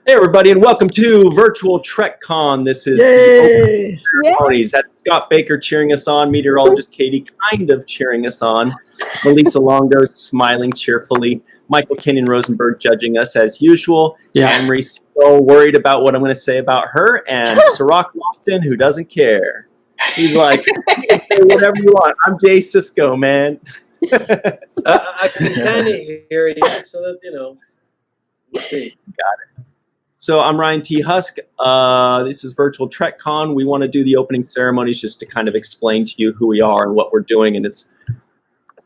Hey, everybody, and welcome to Virtual TrekCon. This is Yay! the Ceremonies. That's Scott Baker cheering us on, meteorologist Katie kind of cheering us on, Malissa Longo smiling cheerfully, Michael Kenyon Rosenberg judging us as usual, and Marie Segal worried about what I'm going to say about her, and Cirroc Lofton, who doesn't care. He's like, you can say whatever you want. I'm Jay Cisco, man. I can kind of hear you, so that, we'll see. Got it. So I'm Ryan T. Husk. This is Virtual TrekCon. We want to do the opening ceremonies just to kind of explain to you who we are and what we're doing. And it's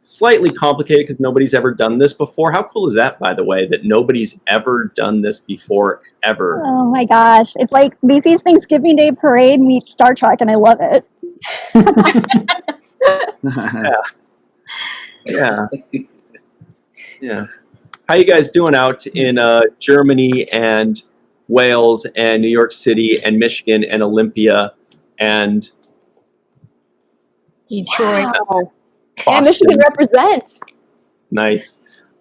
slightly complicated because nobody's ever done this before. How cool is that, by the way, that nobody's ever done this before, ever? Oh my gosh. It's like Macy's Thanksgiving Day Parade meets Star Trek, and I love it. Yeah. How you guys doing out in Germany and Wales and New York City and Michigan and Olympia and Detroit? Wow. Yeah, Michigan represents. Nice.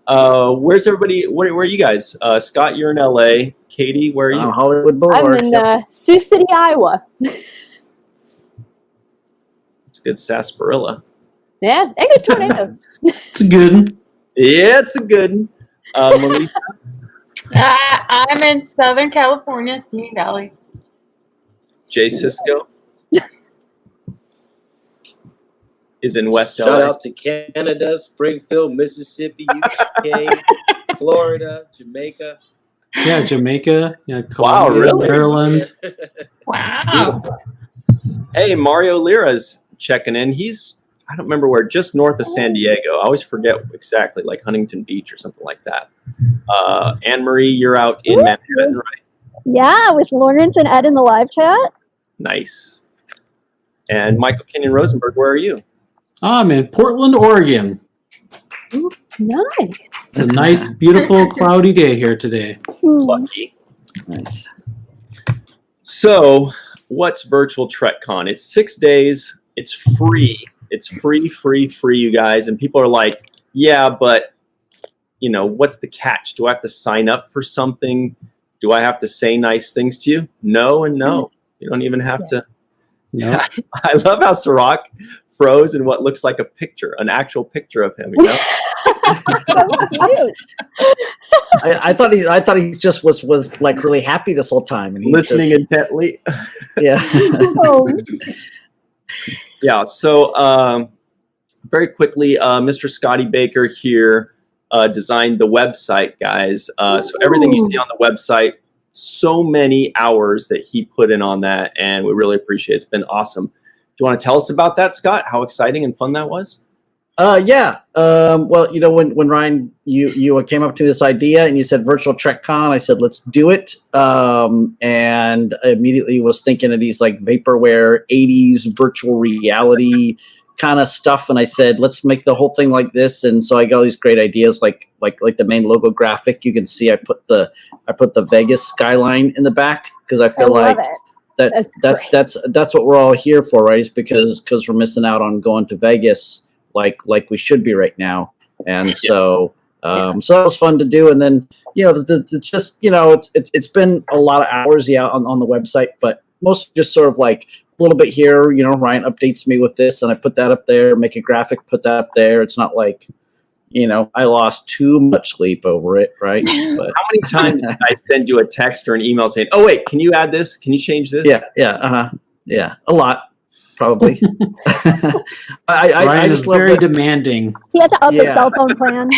Where's everybody? Where are you guys? Scott, you're in LA. Katie, where are you? Hollywood Boulevard. I'm in Sioux City, Iowa. It's a good sarsaparilla. Yeah, and good tornado. It's good. Yeah, it's a good one. Melissa? I'm in Southern California, Simi Valley. Jay Cisco is in West LA. Shout out to Canada, Springfield, Mississippi, UK, Florida, Jamaica. Yeah, Jamaica. Yeah, Wow, Colombia, really? Maryland. Wow. Hey, Mario Lira's checking in. He's, I don't remember where, just north of San Diego. I always forget exactly, like Huntington Beach or something like that. Anne-Marie, you're out in Manhattan, right? Yeah, with Lawrence and Ed in the live chat. Nice. And Michael Kenyon Rosenberg, where are you? I'm in Portland, Oregon. Nice. It's a nice, beautiful, cloudy day here today. Lucky. Nice. So, what's Virtual TrekCon? It's 6 days. It's free. It's free, you guys. And people are like, yeah, but, what's the catch? Do I have to sign up for something? Do I have to say nice things to you? No and no. You don't even have to. No. I love how Cirroc froze in what looks like a picture, an actual picture of him, I thought he just was like really happy this whole time and listening intently. Yeah. Yeah. So very quickly, Mr. Scotty Baker here designed the website, guys. So everything you see on the website, so many hours that he put in on that, and we really appreciate it. It's been awesome. Do you want to tell us about that, Scott? How exciting and fun that was? Yeah. Well, when Ryan, you came up to this idea and you said Virtual TrekCon, I said, let's do it. And I immediately was thinking of these like vaporware 80s virtual reality kind of stuff. And I said, let's make the whole thing like this. And so I got all these great ideas, like the main logo graphic. You can see I put the Vegas skyline in the back because I feel like that's what we're all here for, right? Is because we're missing out on going to Vegas like we should be right now. And so so that was fun to do. And then it's just it's been a lot of hours on the website, but mostly just sort of like a little bit here. Ryan updates me with this, and I put that up there. Make a graphic, put that up there. It's not like I lost too much sleep over it, right? But how many times did I send you a text or an email saying, "Oh wait, can you add this? Can you change this?" Yeah, a lot. Probably. I just very demanding. He had to up his cell phone plan.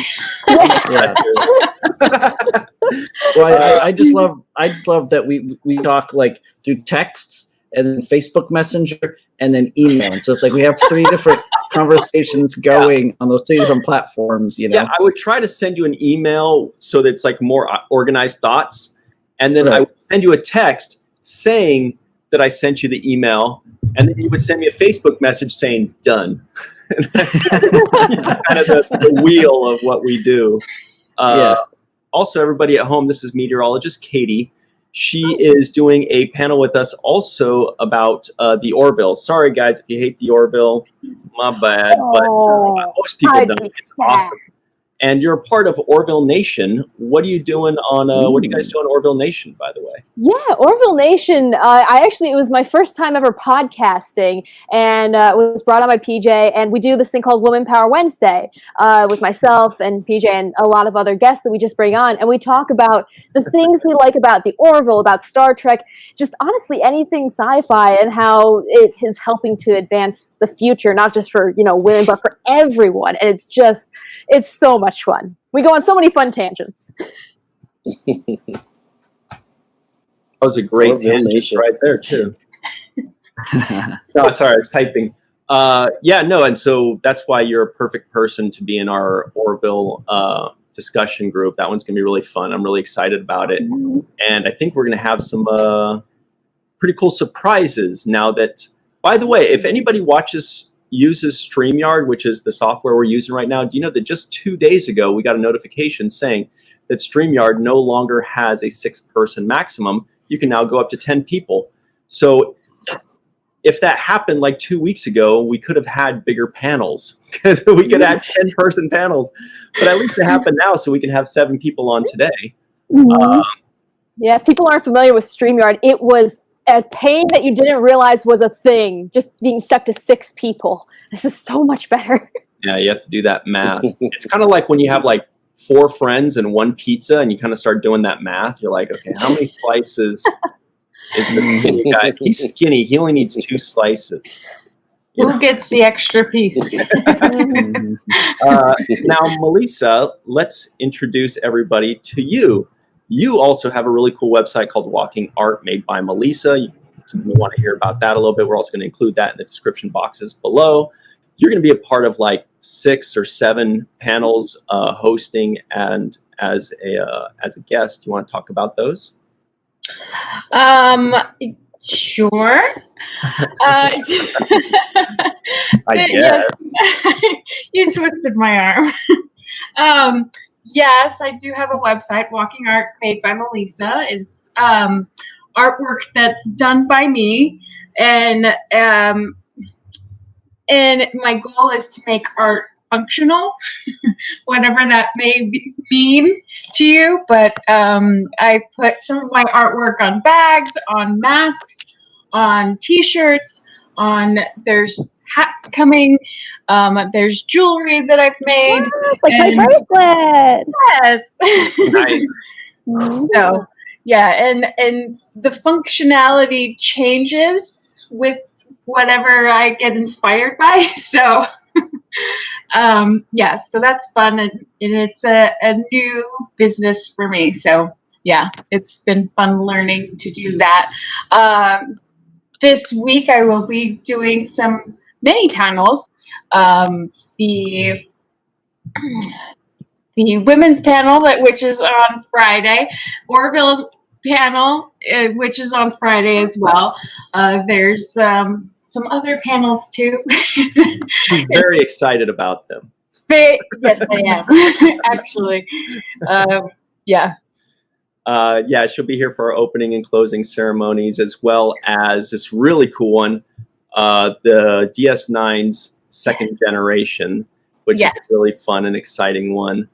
Well, I love that we talk like through texts and then Facebook Messenger and then email. And so it's like we have 3 different conversations going on those 3 different platforms. Yeah, I would try to send you an email so that it's like more organized thoughts, and then I would send you a text saying that I sent you the email, and then you would send me a Facebook message saying done. That's kind of the wheel of what we do. Also, everybody at home, this is meteorologist Katie. She is doing a panel with us also about the Orville. Sorry, guys, if you hate the Orville, my bad. But most people don't. It's awesome. And you're a part of Orville Nation. What are you doing on? What do you guys do on Orville Nation, by the way? Yeah, Orville Nation. It was my first time ever podcasting, and it was brought on by PJ. And we do this thing called Woman Power Wednesday with myself and PJ and a lot of other guests that we just bring on, and we talk about the things we like about the Orville, about Star Trek, just honestly anything sci-fi, and how it is helping to advance the future, not just for women, but for everyone. And it's so much fun. We go on so many fun tangents. That was a great tangent right there too. No, sorry, I was typing. And so that's why you're a perfect person to be in our Orville discussion group. That one's gonna be really fun. I'm really excited about it, and I think we're gonna have some pretty cool surprises. Now that, by the way, if anybody uses StreamYard, which is the software we're using right now, do you know that just 2 days ago we got a notification saying that StreamYard no longer has a 6-person maximum? You can now go up to 10 people. So if that happened like 2 weeks ago, we could have had bigger panels because we could have 10-person panels. But at least it happened now, so we can have 7 people on today. Yeah, if people aren't familiar with StreamYard, it was a pain that you didn't realize was a thing, just being stuck to 6 people. This is so much better. Yeah, you have to do that math. It's kind of like when you have like 4 friends and 1 pizza, and you kind of start doing that math. You're like, okay, how many slices is the skinny guy? He's skinny. He only needs 2 slices. Who gets the extra piece? Now, Malissa, let's introduce everybody to you. You also have a really cool website called Walking Art, made by Malissa. You want to hear about that a little bit. We're also going to include that in the description boxes below. You're going to be a part of like 6 or 7 panels hosting and as a guest. You want to talk about those? Sure. I guess. Yes. You twisted my arm. Yes, I do have a website, Walking Art, made by Malissa. It's artwork that's done by me, and my goal is to make art functional, whatever that may mean to you. But I put some of my artwork on bags, on masks, on T-shirts, there's hats coming. There's jewelry that I've made. Like my bracelet. Yes. Nice. So yeah, and the functionality changes with whatever I get inspired by. So yeah, so that's fun, and it's a new business for me. So yeah, it's been fun learning to do that. This week I will be doing some mini panels. The women's panel, which is on Friday, Orville panel, which is on Friday as well. There's some other panels too. She's very excited about them. Yes, I am. Actually, yeah. Yeah, she'll be here for our opening and closing ceremonies, as well as this really cool one, the DS9's 2nd generation, which is a really fun and exciting one.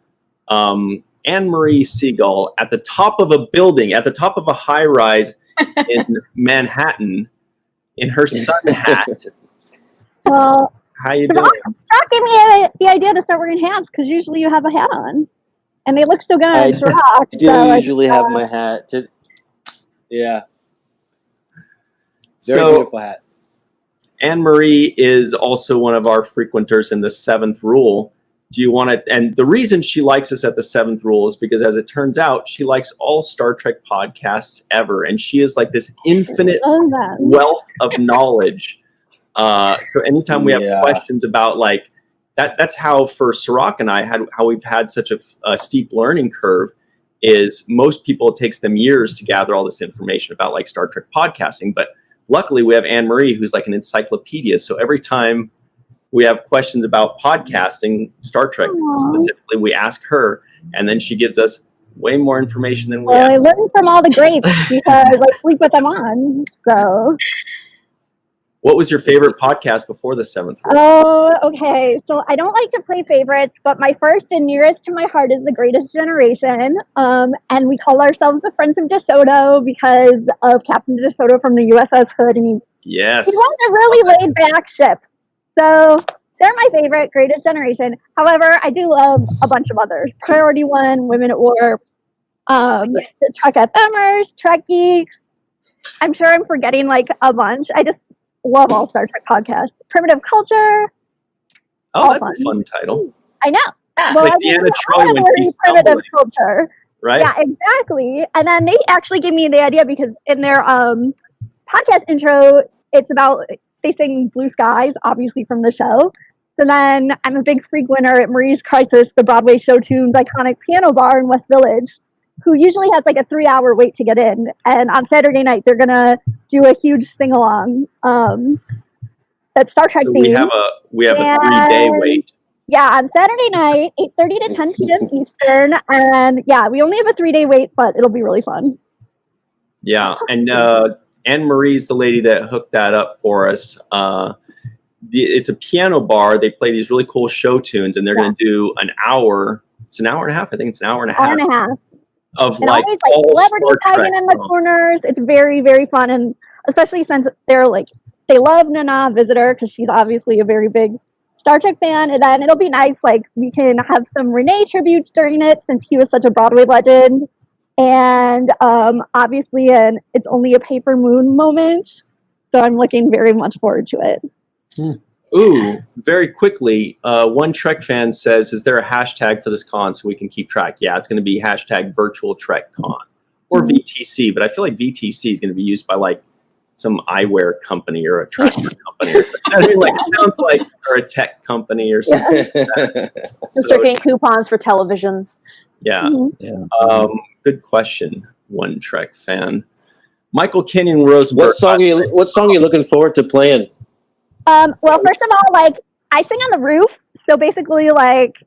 Marie Segal at the top of a building, at the top of a high-rise in Manhattan, in her sun hat. Well, how you doing? Cirroc gave me the idea to start wearing hats, because usually you have a hat on. And they look so good on Cirroc. I do usually have my hat. Yeah. Very beautiful hat. Anne-Marie is also one of our frequenters in the 7th Rule. Do you want to? And the reason she likes us at the 7th Rule is because, as it turns out, she likes all Star Trek podcasts ever, and she is like this infinite wealth of knowledge. So anytime we have questions about like that's how for Cirroc and I how we've had such a steep learning curve. Is most people, it takes them years to gather all this information about like Star Trek podcasting, but luckily we have Anne-Marie, who's like an encyclopedia. So every time we have questions about podcasting, Star Trek specifically, we ask her, and then she gives us way more information than we have. I learn from all the greats because I sleep with them on. So What was your favorite podcast before the 7th Rule? Oh, okay. So I don't like to play favorites, but my first and nearest to my heart is The Greatest Generation. And we call ourselves the Friends of DeSoto because of Captain DeSoto from the USS Hood, and he Yes. was a really laid back ship. So they're my favorite, Greatest Generation. However, I do love a bunch of others. Priority One, Women at War, the Trek FMers, Trek Geeks. I'm sure I'm forgetting like a bunch. I just love all Star Trek podcasts. Primitive Culture. Oh, that's a fun title. I know. Yeah. Like Deanna Troi when she's Primitive stumbling. Culture. Right? Yeah, exactly. And then they actually gave me the idea because in their podcast intro, it's about, they sing Blue Skies, obviously from the show. So then I'm a big frequenter at Marie's Crisis, the Broadway show tunes iconic piano bar in West Village, who usually has like a 3-hour wait to get in. And on Saturday night, they're going to do a huge sing-along that's Star Trek So themed. we have a 3-day wait. Yeah, on Saturday night, 8:30 to 10 p.m. Eastern. And yeah, we only have a 3-day wait, but it'll be really fun. Yeah, and Anne Marie's the lady that hooked that up for us. It's a piano bar. They play these really cool show tunes, and they're going to do an hour. It's an hour and a half. I think it's an hour and a half. Hour and a half. Of And like always all celebrities Star Trek hiding in the songs. corners. It's very, very fun. And especially since they're like, they love Nana Visitor because she's obviously a very big Star Trek fan. And then it'll be nice, like, we can have some Renee tributes during it since he was such a Broadway legend. And obviously, it's only a Paper Moon moment. So I'm looking very much forward to it. Ooh, very quickly, one Trek fan says, is there a hashtag for this con so we can keep track? Yeah, it's going to be hashtag virtual Trek con or VTC, but I feel like VTC is going to be used by like some eyewear company or a tractor company. Or I mean, like, it sounds like, or a tech company or something. Start getting coupons for televisions. Yeah. Yeah. Good question, one Trek fan. Michael Kenyon Rosenberg. What song are you looking forward to playing? Well, first of all, like, I sing on the roof, so basically, like,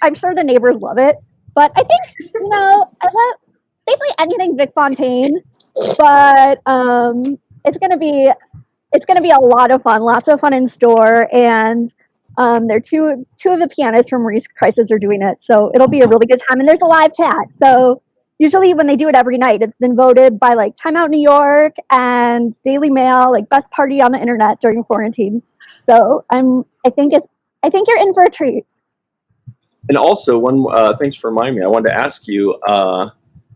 I'm sure the neighbors love it. But I think, I love basically anything Vic Fontaine. But it's gonna be a lot of fun, lots of fun in store, and they're two of the pianists from Marie's Crisis are doing it, so it'll be a really good time. And there's a live chat, so usually when they do it every night, it's been voted by like Time Out New York and Daily Mail, like best party on the internet during quarantine. So I think you're in for a treat. And also, thanks for reminding me. I wanted to ask you.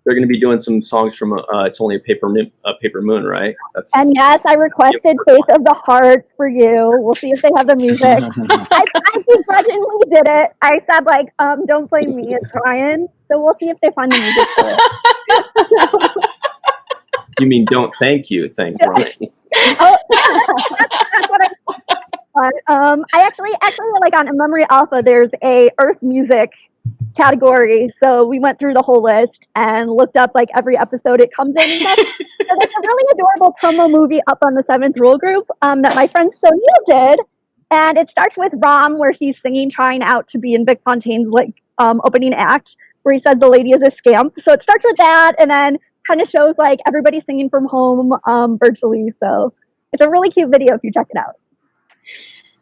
They're going to be doing some songs from "It's Only a Paper Moon," right? And yes, I requested "Faith of the Heart" for you. We'll see if they have the music. I begrudgingly did it. I said like, "Don't blame me, it's Ryan." So we'll see if they find the music for it. You mean "Don't Thank You"? Thank Ryan. Oh, that's what I actually like on In Memory Alpha. There's a Earth music category, so we went through the whole list and looked up like every episode it comes in. And there's a really adorable promo movie up on the 7th Rule group that my friend Soneil did, and it starts with Rom where he's singing trying out to be in Vic Fontaine's like opening act where he said the lady is a scamp. So it starts with that and then kind of shows like everybody singing from home virtually. So it's a really cute video if you check it out.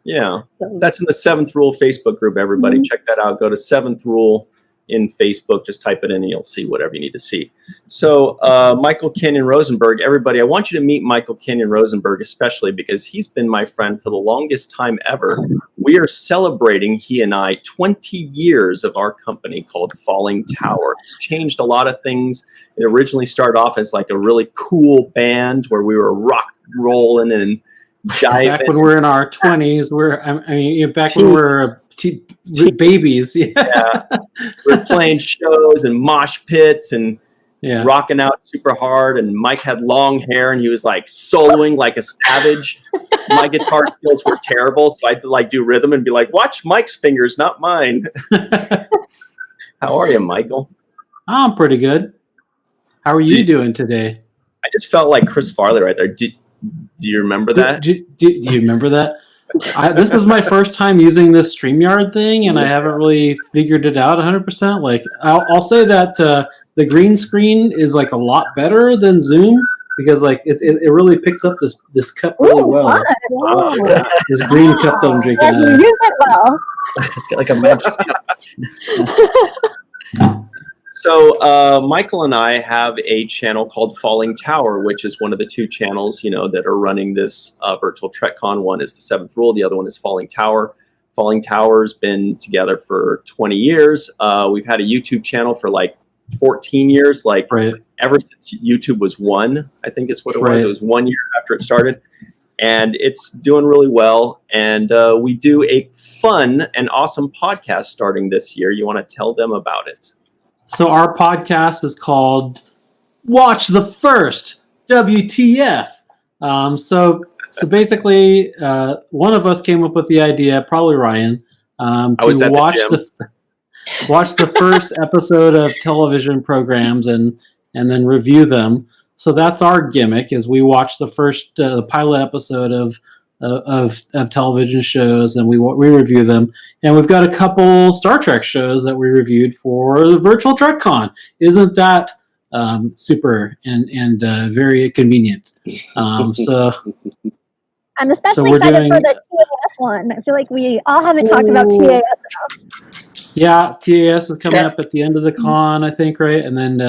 Yeah, that's in the 7th Rule Facebook group, everybody. Check that out. Go to 7th Rule in Facebook. Just type it in and you'll see whatever you need to see. So Michael Kenyon Rosenberg, everybody, I want you to meet Michael Kenyon Rosenberg, especially because he's been my friend for the longest time ever. We are celebrating, he and I, 20 years of our company called Falling Tower. It's changed a lot of things. It originally started off as like a really cool band where we were rock rolling and jiving. Back when we're in our 20s, back when we're babies. Yeah. We're playing shows and mosh pits and rocking out super hard. And Mike had long hair and he was like soloing like a savage. My guitar skills were terrible, so I had to like do rhythm and be like, watch Mike's fingers, not mine. How are you, Michael? I'm pretty good. How are you doing today? I just felt like Chris Farley right there. Do you remember that? Do you remember that? This is my first time using this StreamYard thing, and I haven't really figured it out 100%. Like, I'll say that the green screen is like a lot better than Zoom, because like it really picks up this cup really Ooh, well. fun. Ooh. This green cup that I'm drinking Yes, out you of. use it well. It's got like a magic. So Michael and I have a channel called Falling Tower, which is one of the two channels, that are running this virtual TrekCon. One is the Seventh Rule. The other one is Falling Tower. Falling Tower's been together for 20 years. We've had a YouTube channel for like 14 years, like ever since YouTube was one, I think is what it was. It was 1 year after it started. And it's doing really well. And we do a fun and awesome podcast starting this year. You want to tell them about it? So our podcast is called Watch the First, WTF. So basically, one of us came up with the idea, probably Ryan, to watch the first episode of television programs and then review them. So that's our gimmick: is we watch the first pilot episode of television shows, and we review them. And we've got a couple Star Trek shows that we reviewed for the virtual TrekCon. Isn't that super and very convenient? So I'm especially excited for the TAS one. I feel like we all haven't talked about TAS enough. Yeah, TAS is coming up at the end of the con, I think, right? And then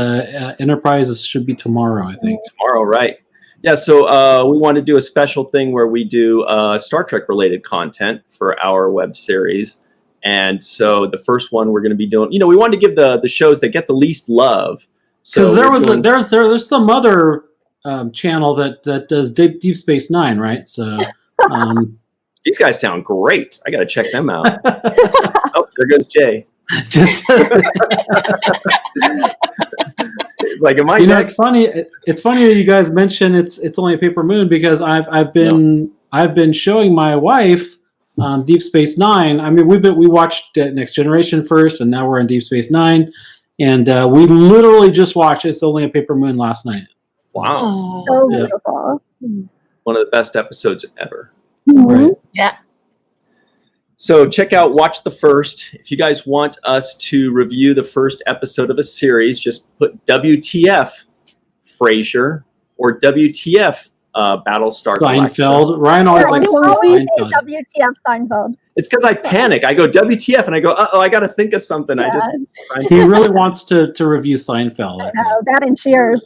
Enterprises should be tomorrow, I think. Tomorrow, right. Yeah, so we want to do a special thing where we do Star Trek-related content for our web series. And so the first one we're going to be doing, we want to give the shows that get the least love. Because there's some other channel that does Deep Space Nine, right? So these guys sound great. I got to check them out. Oh, there goes Jay. Just it's like, am I it's funny. It's funny that you guys mention it's only a paper moon, because I've been showing my wife Deep Space Nine. I mean, we watched Next Generation first, and now we're in Deep Space Nine, and we literally just watched It's Only a Paper Moon last night. Wow, so beautiful. One of the best episodes ever. Right. Yeah. So check out Watch the First. If you guys want us to review the first episode of a series, just put WTF Frasier or WTF Battlestar Seinfeld. Ryan always likes to say Seinfeld. WTF Seinfeld. It's because I panic. I go WTF and I go, I got to think of something. Yeah. He really wants to review Seinfeld. I know, that and Cheers.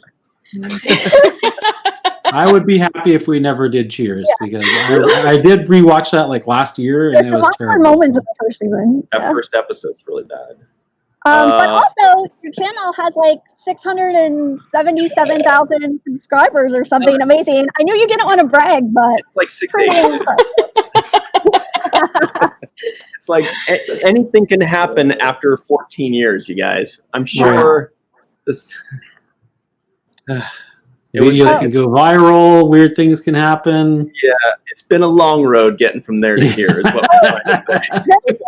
I would be happy if we never did Cheers, because I did rewatch that like last year, and it was terrible. Moments of the first season. That first episode's really bad. But also, your channel has like 677,000 subscribers or something amazing. I knew you didn't want to brag, but it's like 680. It's like anything can happen after 14 years, you guys. I'm sure this. Videos can go viral. Weird things can happen. Yeah, it's been a long road getting from there to here. Is what we're trying to say.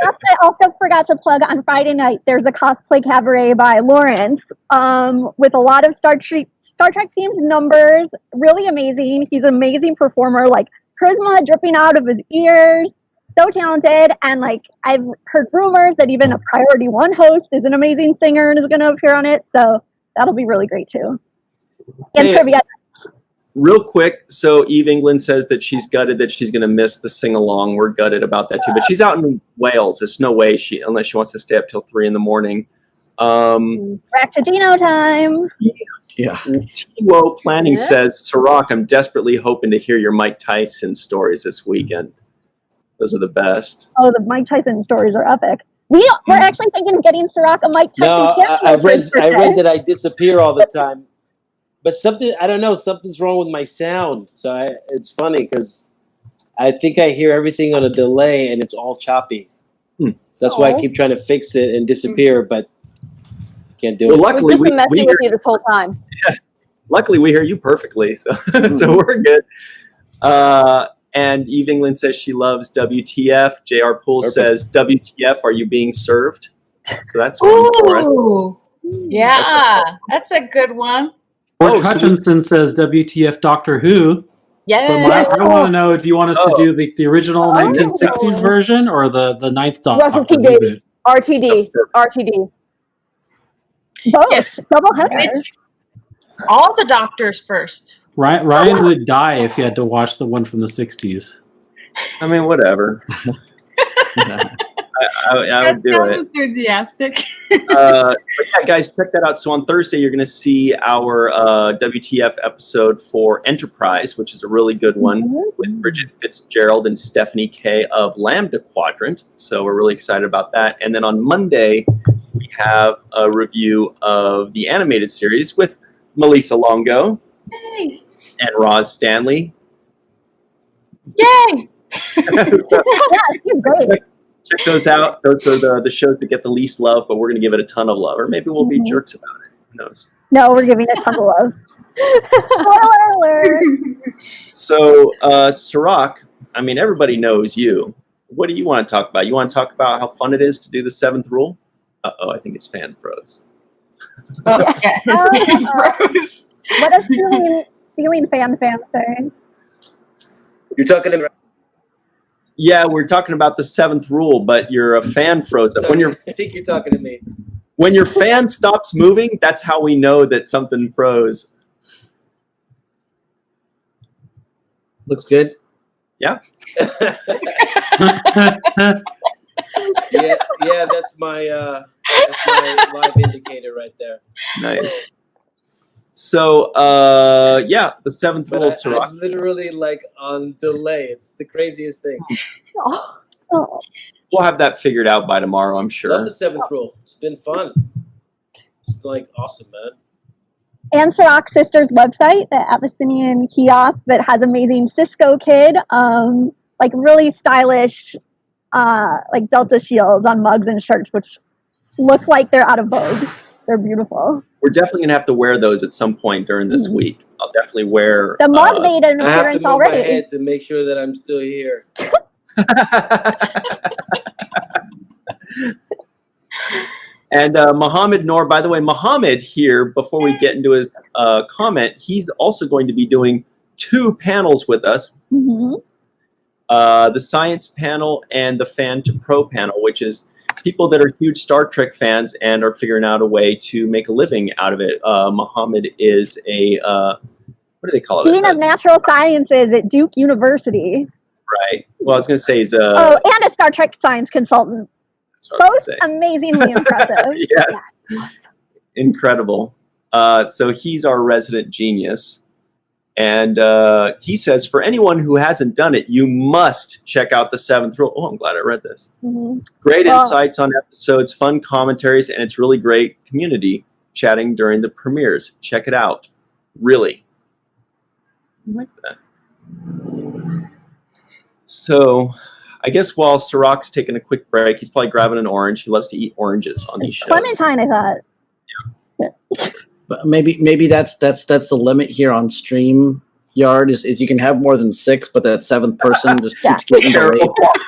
I also forgot to plug on Friday night. There's a cosplay cabaret by Lawrence with a lot of Star Trek themed numbers. Really amazing. He's an amazing performer. Like charisma dripping out of his ears. So talented. And like I've heard rumors that even a Priority One host is an amazing singer and is going to appear on it. So that'll be really great too. And trivia. Real quick, so Eve England says that she's gutted that she's going to miss the sing-along. We're gutted about that too, but she's out in Wales. There's no way unless she wants to stay up till 3 in the morning. Back to Dino time. Yeah. T-Wo Planning says, Cirroc, I'm desperately hoping to hear your Mike Tyson stories this weekend. Those are the best. Oh, the Mike Tyson stories are epic. We're actually thinking of getting Cirroc a Mike Tyson cameo. I read that I disappear all the time. But something's wrong with my sound. So it's funny because I think I hear everything on a delay and it's all choppy. That's why I keep trying to fix it and disappear, but can't do it. Luckily, we've just been messing with you this whole time. Yeah. Luckily, we hear you perfectly, so so we're good. And Eve England says she loves WTF. J.R. Poole says, WTF, are you being served? So that's one for us. Yeah, that's a good one. Or Hutchinson says WTF Doctor Who. Yes. I want to know, do you want us to do the original 1960s version or the ninth Doctor? Russell T Davies. RTD. Both. Yes. Double header. All the doctors first. Ryan would die if he had to watch the one from the 60s. I mean, whatever. I would do Sounds it. enthusiastic. But yeah, guys, check that out. So on Thursday, you're going to see our WTF episode for Enterprise, which is a really good one with Bridget Fitzgerald and Stephanie Kay of Lambda Quadrant. So we're really excited about that. And then on Monday, we have a review of the animated series with Malissa Longo Yay! and Roz Stanley. Yay! Yeah, she's great. Check those out. Those are the shows that get the least love, but we're going to give it a ton of love. Or maybe we'll be jerks about it. Who knows? No, we're giving it a ton of love. Spoiler alert. So, Cirroc, I mean, everybody knows you. What do you want to talk about? You want to talk about how fun it is to do the 7th rule? Uh-oh, I think it's fan froze. Oh, yeah, his hand froze. What does feeling fan say? You're talking about. Yeah, we're talking about the 7th rule, but your fan froze up. I think you're talking to me. When your fan stops moving, that's how we know that something froze. Looks good. Yeah. Yeah, that's my live indicator right there. Nice. So, yeah, the 7th rule, But Cirroc. I'm literally like on delay. It's the craziest thing. Oh. We'll have that figured out by tomorrow, I'm Love sure. the 7th rule. It's been fun. It's been like awesome, man. And Cirroc Sisters website, the Abyssinian kiosk that has amazing Cisco kid, like really stylish, like Delta shields on mugs and shirts, which look like they're out of vogue. They're beautiful. We're definitely going to have to wear those at some point during this week. I'll definitely wear... The mug made an I have to appearance move already. my head to make sure that I'm still here. And Mohammed Noor, by the way, Mohammed here, before we get into his comment, he's also going to be doing 2 panels with us. Mm-hmm. The science panel and the fan to pro panel, which is people that are huge Star Trek fans and are figuring out a way to make a living out of it. Mohammed is a, what do they call it? Dean of Natural Sciences at Duke University. Right. Well, I was going to say he's a... Oh, and a Star Trek science consultant. That's what I was Both gonna say. amazingly impressive. Yes. Awesome. Incredible. So he's our resident genius. And he says, for anyone who hasn't done it, you must check out the 7th rule. Oh, I'm glad I read this. Mm-hmm. Great Well- insights on episodes, fun commentaries, and it's really great community chatting during the premieres. Check it out. Really. I like that. So I guess while Cirroc's taking a quick break, he's probably grabbing an orange. He loves to eat oranges on these shows. Clementine, I thought. But maybe that's the limit here on StreamYard is you can have more than 6, but that 7th person just keeps getting delayed. Terrible quality.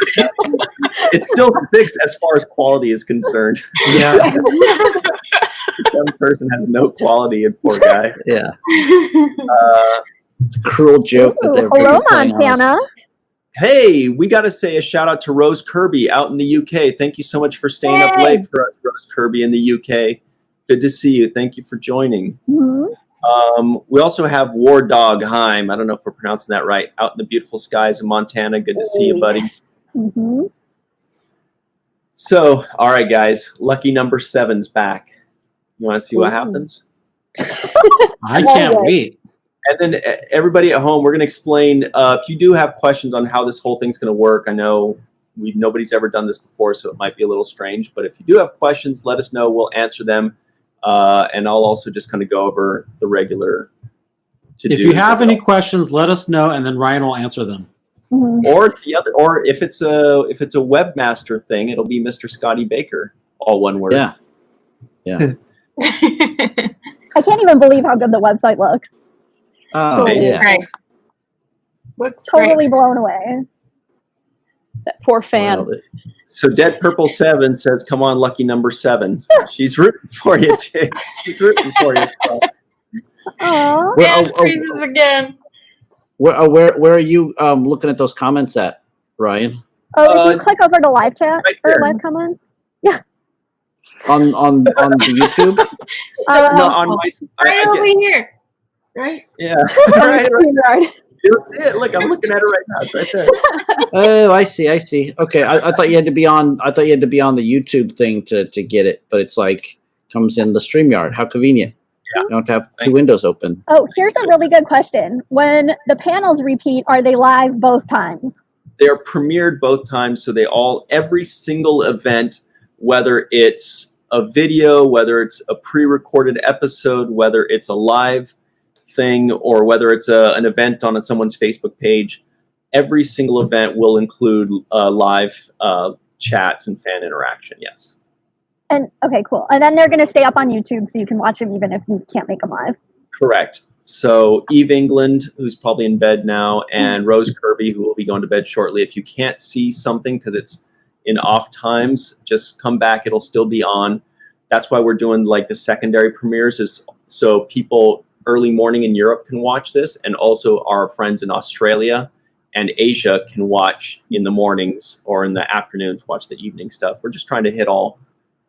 It's still 6 as far as quality is concerned. Yeah, The 7th person has no quality, and poor guy. yeah. It's a cruel joke that they're Hello, playing on us. Montana. Hey, we got to say a shout out to Rose Kirby out in the UK. Thank you so much for staying up Yay. late for us, Rose Kirby in the UK. Good to see you. Thank you for joining. Mm-hmm. We also have War Dog Heim. I don't know if we're pronouncing that right. Out in the beautiful skies of Montana. Good to see you, buddy. Mm-hmm. So, all right, guys. Lucky number 7's back. You want to see what happens? I can't wait. And then everybody at home, we're going to explain, if you do have questions on how this whole thing's going to work, I know nobody's ever done this before, so it might be a little strange. But if you do have questions, let us know. We'll answer them. And I'll also just kind of go over the regular to-dos. If you have any questions, let us know, and then Ryan will answer them. Mm-hmm. Or if it's a webmaster thing, it'll be Mr. Scotty Baker, all one word. Yeah. Yeah. I can't even believe how good the website looks. Oh, So yeah. Great. Looks Totally great. blown away. That poor fan. Well, So Dead Purple 7 says, "Come on, lucky number 7." She's rooting for you, Jake. She's rooting for you. So. Aww. Where, And freezes again. where are you looking at those comments at, Ryan? Oh, if you click over to live chat right or there. live comments. On the YouTube? No, on my. Right over here. right? Yeah. Right. StreamYard. That's it. Look, I'm looking at it right now. It's right there. Oh, I see. Okay, I thought you had to be on. I thought you had to be on the YouTube thing to get it, but it's like comes in the StreamYard. How convenient. Yeah. You don't have to have two windows open. Oh, here's a really good question. When the panels repeat, are they live both times? They're premiered both times, so every single event, whether it's a video, whether it's a pre-recorded episode, whether it's a live thing, or whether it's an event on someone's Facebook page, every single event will include live chats and fan interaction. Yes. And okay, cool. And then they're going to stay up on YouTube so you can watch them even if you can't make them live. Correct. So Eve England, who's probably in bed now, and Rose Kirby, who will be going to bed shortly. If you can't see something because it's in off times, just come back. It'll still be on. That's why we're doing like the secondary premieres, is so people early morning in Europe can watch this, and also our friends in Australia and Asia can watch in the mornings or in the afternoons, watch the evening stuff. We're just trying to hit all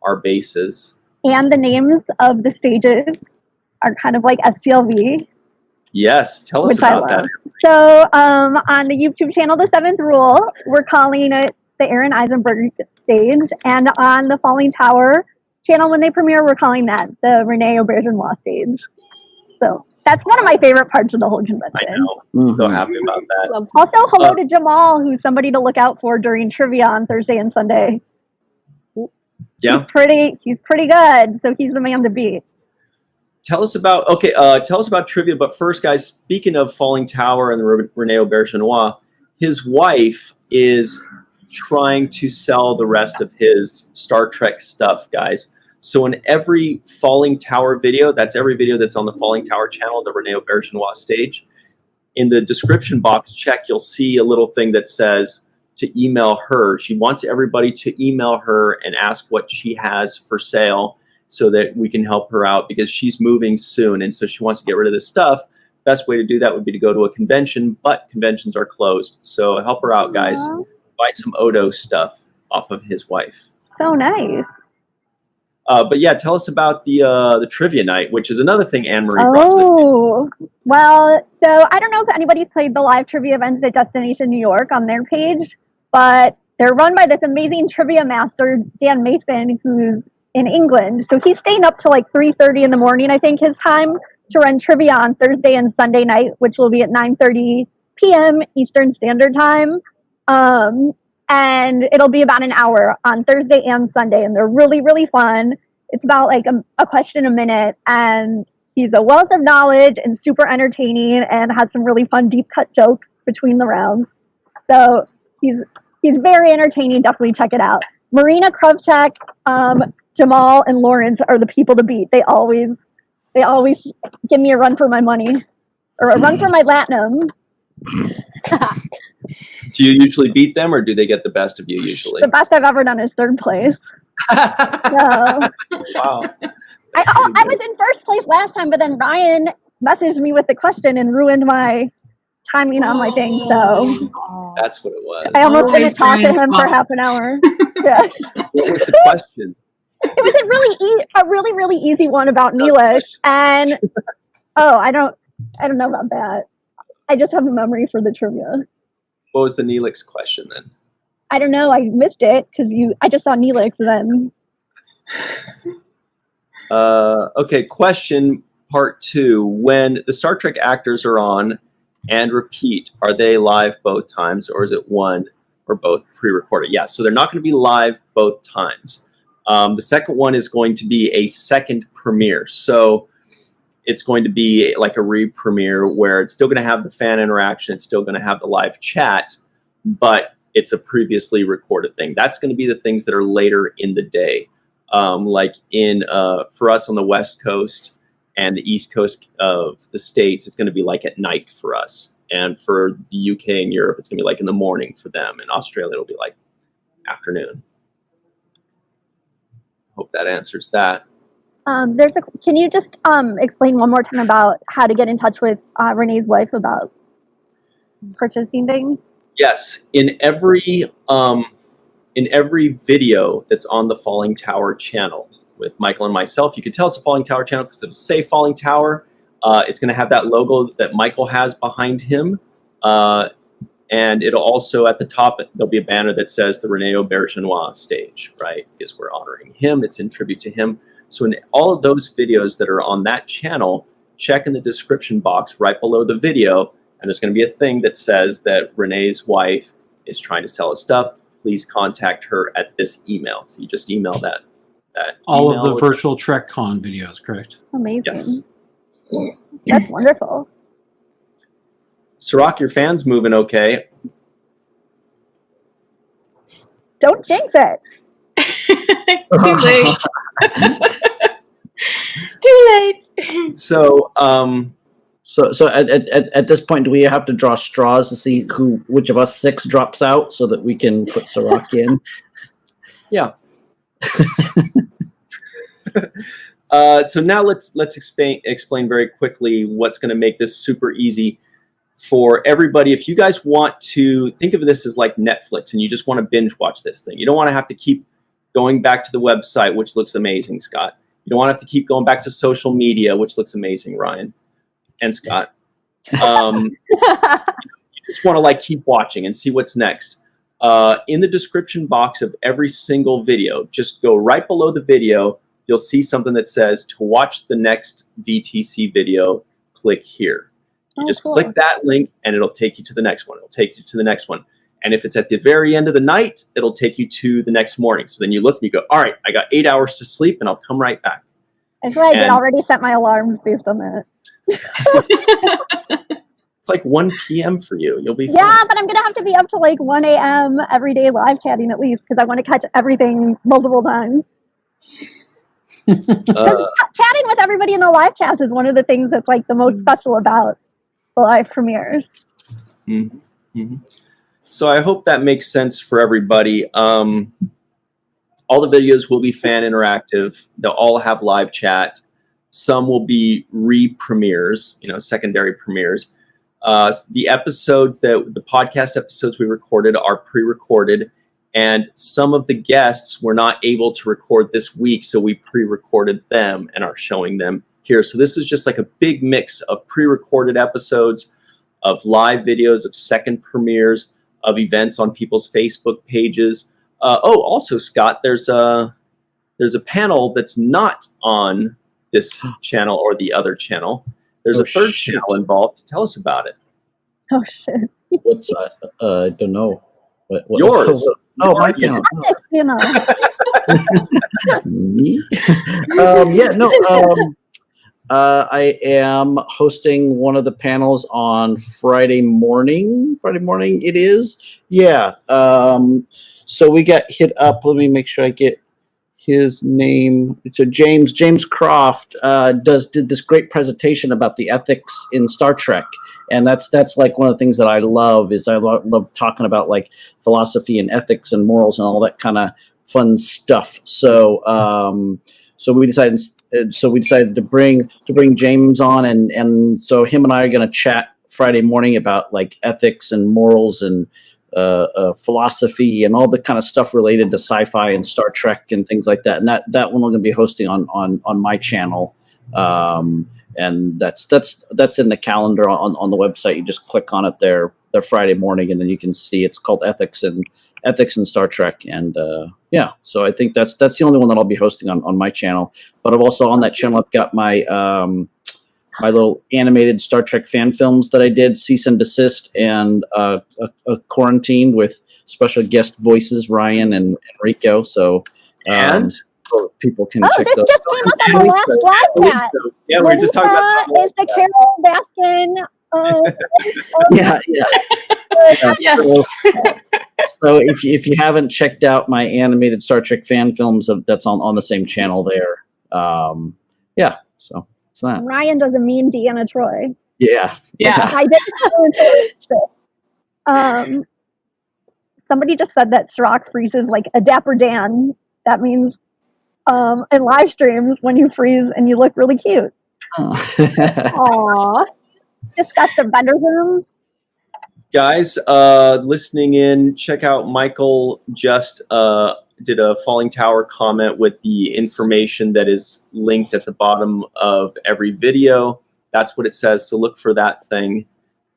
our bases. And the names of the stages are kind of like STLV. Yes, tell us Which I about that. love. So on the YouTube channel, The Seventh Rule, we're calling it the Aaron Eisenberg stage. And on the Falling Tower channel, when they premiere, we're calling that the Renee Auberjonois stage. So that's one of my favorite parts of the whole I convention. know. So happy about that. Also, hello to Jamal, who's somebody to look out for during trivia on Thursday and Sunday. Yeah. He's pretty good, so he's the man to beat. Tell us about trivia. But first, guys, speaking of Falling Tower and the Renee Auberjonois, his wife is trying to sell the rest of his Star Trek stuff, guys. So in every Falling Tower video, that's every video that's on the Falling Tower channel, the Renee Auberjonois stage, in the description box, you'll see a little thing that says to email her. She wants everybody to email her and ask what she has for sale so that we can help her out, because she's moving soon. And so she wants to get rid of this stuff. Best way to do that would be to go to a convention, but conventions are closed. So help her out, guys. Buy some Odo stuff off of his wife. So nice. But yeah, tell us about the trivia night, which is another thing Anne-Marie brought to the Oh, well, so I don't know if anybody's played the live trivia events at Destination New York on their page, but they're run by this amazing trivia master, Dan Mason, who's in England. So he's staying up till like 3:30 in the morning, I think, his time, to run trivia on Thursday and Sunday night, which will be at 9:30 p.m. Eastern Standard Time. And it'll be about an hour on Thursday and Sunday, and they're really, really fun. It's about like a question a minute, and he's a wealth of knowledge and super entertaining, and has some really fun deep cut jokes between the rounds. So he's very entertaining. Definitely check it out. Marina Krovchak, Jamal, and Lawrence are the people to beat. They always give me a run for my money, or a run for my latinum. Do you usually beat them, or do they get the best of you usually? The best I've ever done is third place. So, Wow. I was in first place last time, but then Ryan messaged me with the question and ruined my timing on my thing. So That's what it was. I almost Always didn't talk to Ryan's him for fault. half an hour. Yeah. What was the question? It was a really easy one about Neelish, and I don't know about that. I just have a memory for the trivia. What was the Neelix question then? I don't know. I missed it because I just saw Neelix then. Okay, question part 2. When the Star Trek actors are on and repeat, are they live both times, or is it one or both pre-recorded? Yeah, so they're not going to be live both times. The second one is going to be a second premiere. So it's going to be like a re-premiere where it's still going to have the fan interaction. It's still going to have the live chat, but it's a previously recorded thing. That's going to be the things that are later in the day. Like for us on the West Coast and the East Coast of the States, it's going to be like at night for us. And for the UK and Europe, it's going to be like in the morning for them. In Australia, it'll be like afternoon. Hope that answers that. Can you just explain one more time about how to get in touch with Renee's wife about purchasing things? Yes, in every video that's on the Falling Tower channel with Michael and myself, you can tell it's a Falling Tower channel because it'll say Falling Tower. It's going to have that logo that Michael has behind him. And it'll also, at the top, there'll be a banner that says the Rene Aubergenois stage, right? Because we're honoring him. It's in tribute to him. So in all of those videos that are on that channel, check in the description box right below the video. And there's going to be a thing that says that Renee's wife is trying to sell us stuff. Please contact her at this email. So you just email that All email of the virtual TrekCon videos, correct? Amazing. Yes. That's wonderful. Cirroc, your fan's moving okay. Don't jinx it. Too late. Too late. So, So at this point, do we have to draw straws to see which of us 6 drops out so that we can put Cirroc in? yeah. So now let's explain very quickly what's going to make this super easy for everybody. If you guys want to think of this as like Netflix and you just want to binge watch this thing, you don't want to have to keep going back to the website, which looks amazing, Scott. You don't want to have to keep going back to social media, which looks amazing, Ryan and Scott. You just want to like keep watching and see what's next. In the description box of every single video, just go right below the video. You'll see something that says to watch the next VTC video, click here. You just click that link and it'll take you to the next one. It'll take you to the next one. And if it's at the very end of the night, it'll take you to the next morning. So then you look and you go, all right, I got 8 hours to sleep and I'll come right back. I feel like I already set my alarms based on that. It's like 1 p.m. for you. You'll be fine. Yeah, but I'm going to have to be up to like 1 a.m. every day live chatting at least because I want to catch everything multiple times. Chatting with everybody in the live chats is one of the things that's like the most special about the live premieres. Mm-hmm. Mm-hmm. So I hope that makes sense for everybody. All the videos will be fan interactive. They'll all have live chat. Some will be re-premieres, secondary premieres. The episodes the podcast episodes we recorded are pre-recorded, and some of the guests were not able to record this week, so we pre-recorded them and are showing them here. So this is just like a big mix of pre-recorded episodes, of live videos, of second premieres, of events on people's Facebook pages. Also, Scott, there's a panel that's not on this channel or the other channel. There's a third channel involved. Tell us about it. Oh shit! What's I don't know. What, Yours. My channel. Me? I am hosting one of the panels on Friday morning. Friday morning it is. Yeah. So we got hit up. Let me make sure I get his name. So James Croft did this great presentation about the ethics in Star Trek, and that's like one of the things that I love is I love talking about like philosophy and ethics and morals and all that kind of fun stuff. So we decided to bring James on, and so him and I are going to chat Friday morning about like ethics and morals and philosophy and all the kind of stuff related to sci-fi and Star Trek and things like that. And that one we're going to be hosting on my channel. And that's in the calendar on the website. You just click on it there Friday morning, and then you can see it's called Ethics and Star Trek. And so I think that's the only one that I'll be hosting on my channel. But I've also on that channel I've got my my little animated Star Trek fan films that I did, Cease and Desist, and a Quarantine with special guest voices, Ryan and Rico. So so people can check those out. This just came up on the last live chat. Yeah, we were just talking about is the Carol Baskin. Yeah. Yes. So if you haven't checked out my animated Star Trek fan films, that's on the same channel there. So it's that. Ryan does a mean Deanna Troy. Yeah. I did. Somebody just said that Cirroc freezes like a Dapper Dan. That means in live streams when you freeze and you look really cute. Aww. Just got the better room. Guys, listening in, check out Michael just did a Falling Tower comment with the information that is linked at the bottom of every video. That's what it says. So look for that thing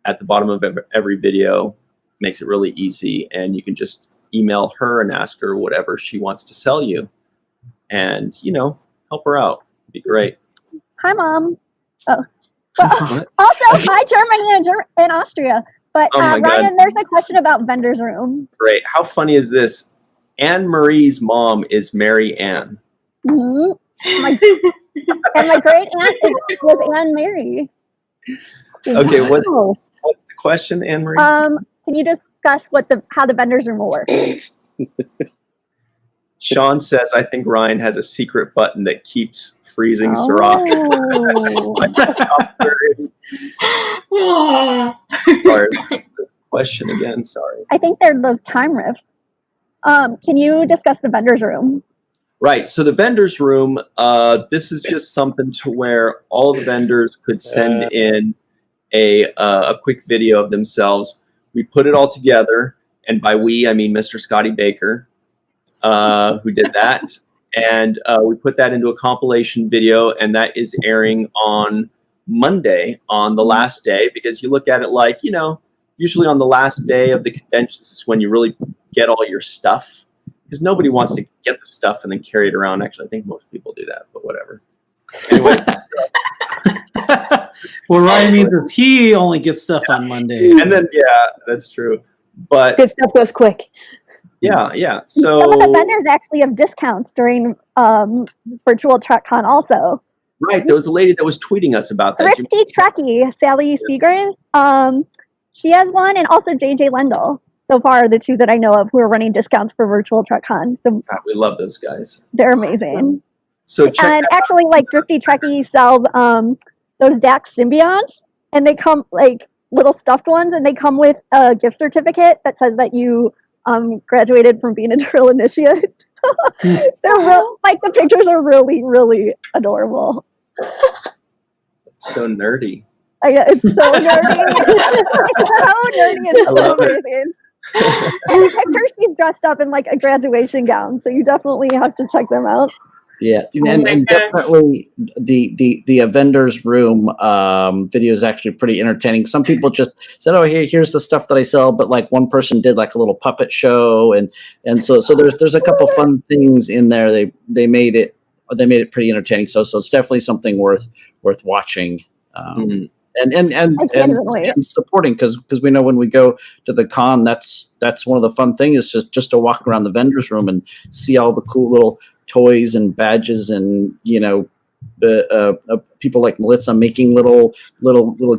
at the bottom of every video. Makes it really easy, and you can just email her and ask her whatever she wants to sell you, and help her out. It'd be great. Hi, Mom. Oh. Well, also, hi, Germany and Austria. But Oh my Ryan, God. there's a question about Vendor's Room. Great. How funny is this? Anne Marie's mom is Mary Ann. Mhm. And my great aunt was Anne Mary. Okay, Wow. what's the question, Anne Marie? Can you discuss how the Vendor's Room will work? Sean says, I think Ryan has a secret button that keeps freezing Cirroc. Oh. Sorry. Question again. Sorry. I think they're those time rifts. Can you discuss the Vendor's Room? Right. So the vendor's room, this is just something to where all the vendors could send in a quick video of themselves. We put it all together, and by we, I mean Mr. Scotty Baker, who did that. And we put that into a compilation video, and that is airing on Monday, on the last day, because you look at it like, usually on the last day of the conventions is when you really get all your stuff, because nobody wants to get the stuff and then carry it around. Actually, I think most people do that, but whatever. Anyway, What Ryan means is he only gets stuff on Monday. and then, yeah, that's true. But Good stuff goes quick. yeah. Some of the So, vendors actually have discounts during virtual TrekCon also. right, there was a lady that was tweeting us about that. Thrifty Trekkie, Sally Seegers, she has one, and also JJ Lendl. So far, the two that I know of who are running discounts for virtual TrekCon. So God, we love those guys. they're amazing. So check And that actually, like Thrifty Trekkie sells those Dax symbionts, and they come like little stuffed ones, and they come with a gift certificate that says that you graduated from being a drill initiate. They're like the pictures are really, really adorable. It's so nerdy. It's so nerdy. So nerdy and I so love it. amazing. And the picture, she's dressed up in like a graduation gown, so you definitely have to check them out. Yeah, Oh and my gosh. definitely the vendor's room video is actually pretty entertaining. Some people just said, "Oh, here's the stuff that I sell," but like one person did like a little puppet show, and so there's a couple fun things in there. They made it pretty entertaining. So it's definitely something worth watching. And supporting, because we know when we go to the con, that's one of the fun things is just to walk around the vendor's room and see all the cool little toys and badges, and people like Melissa making little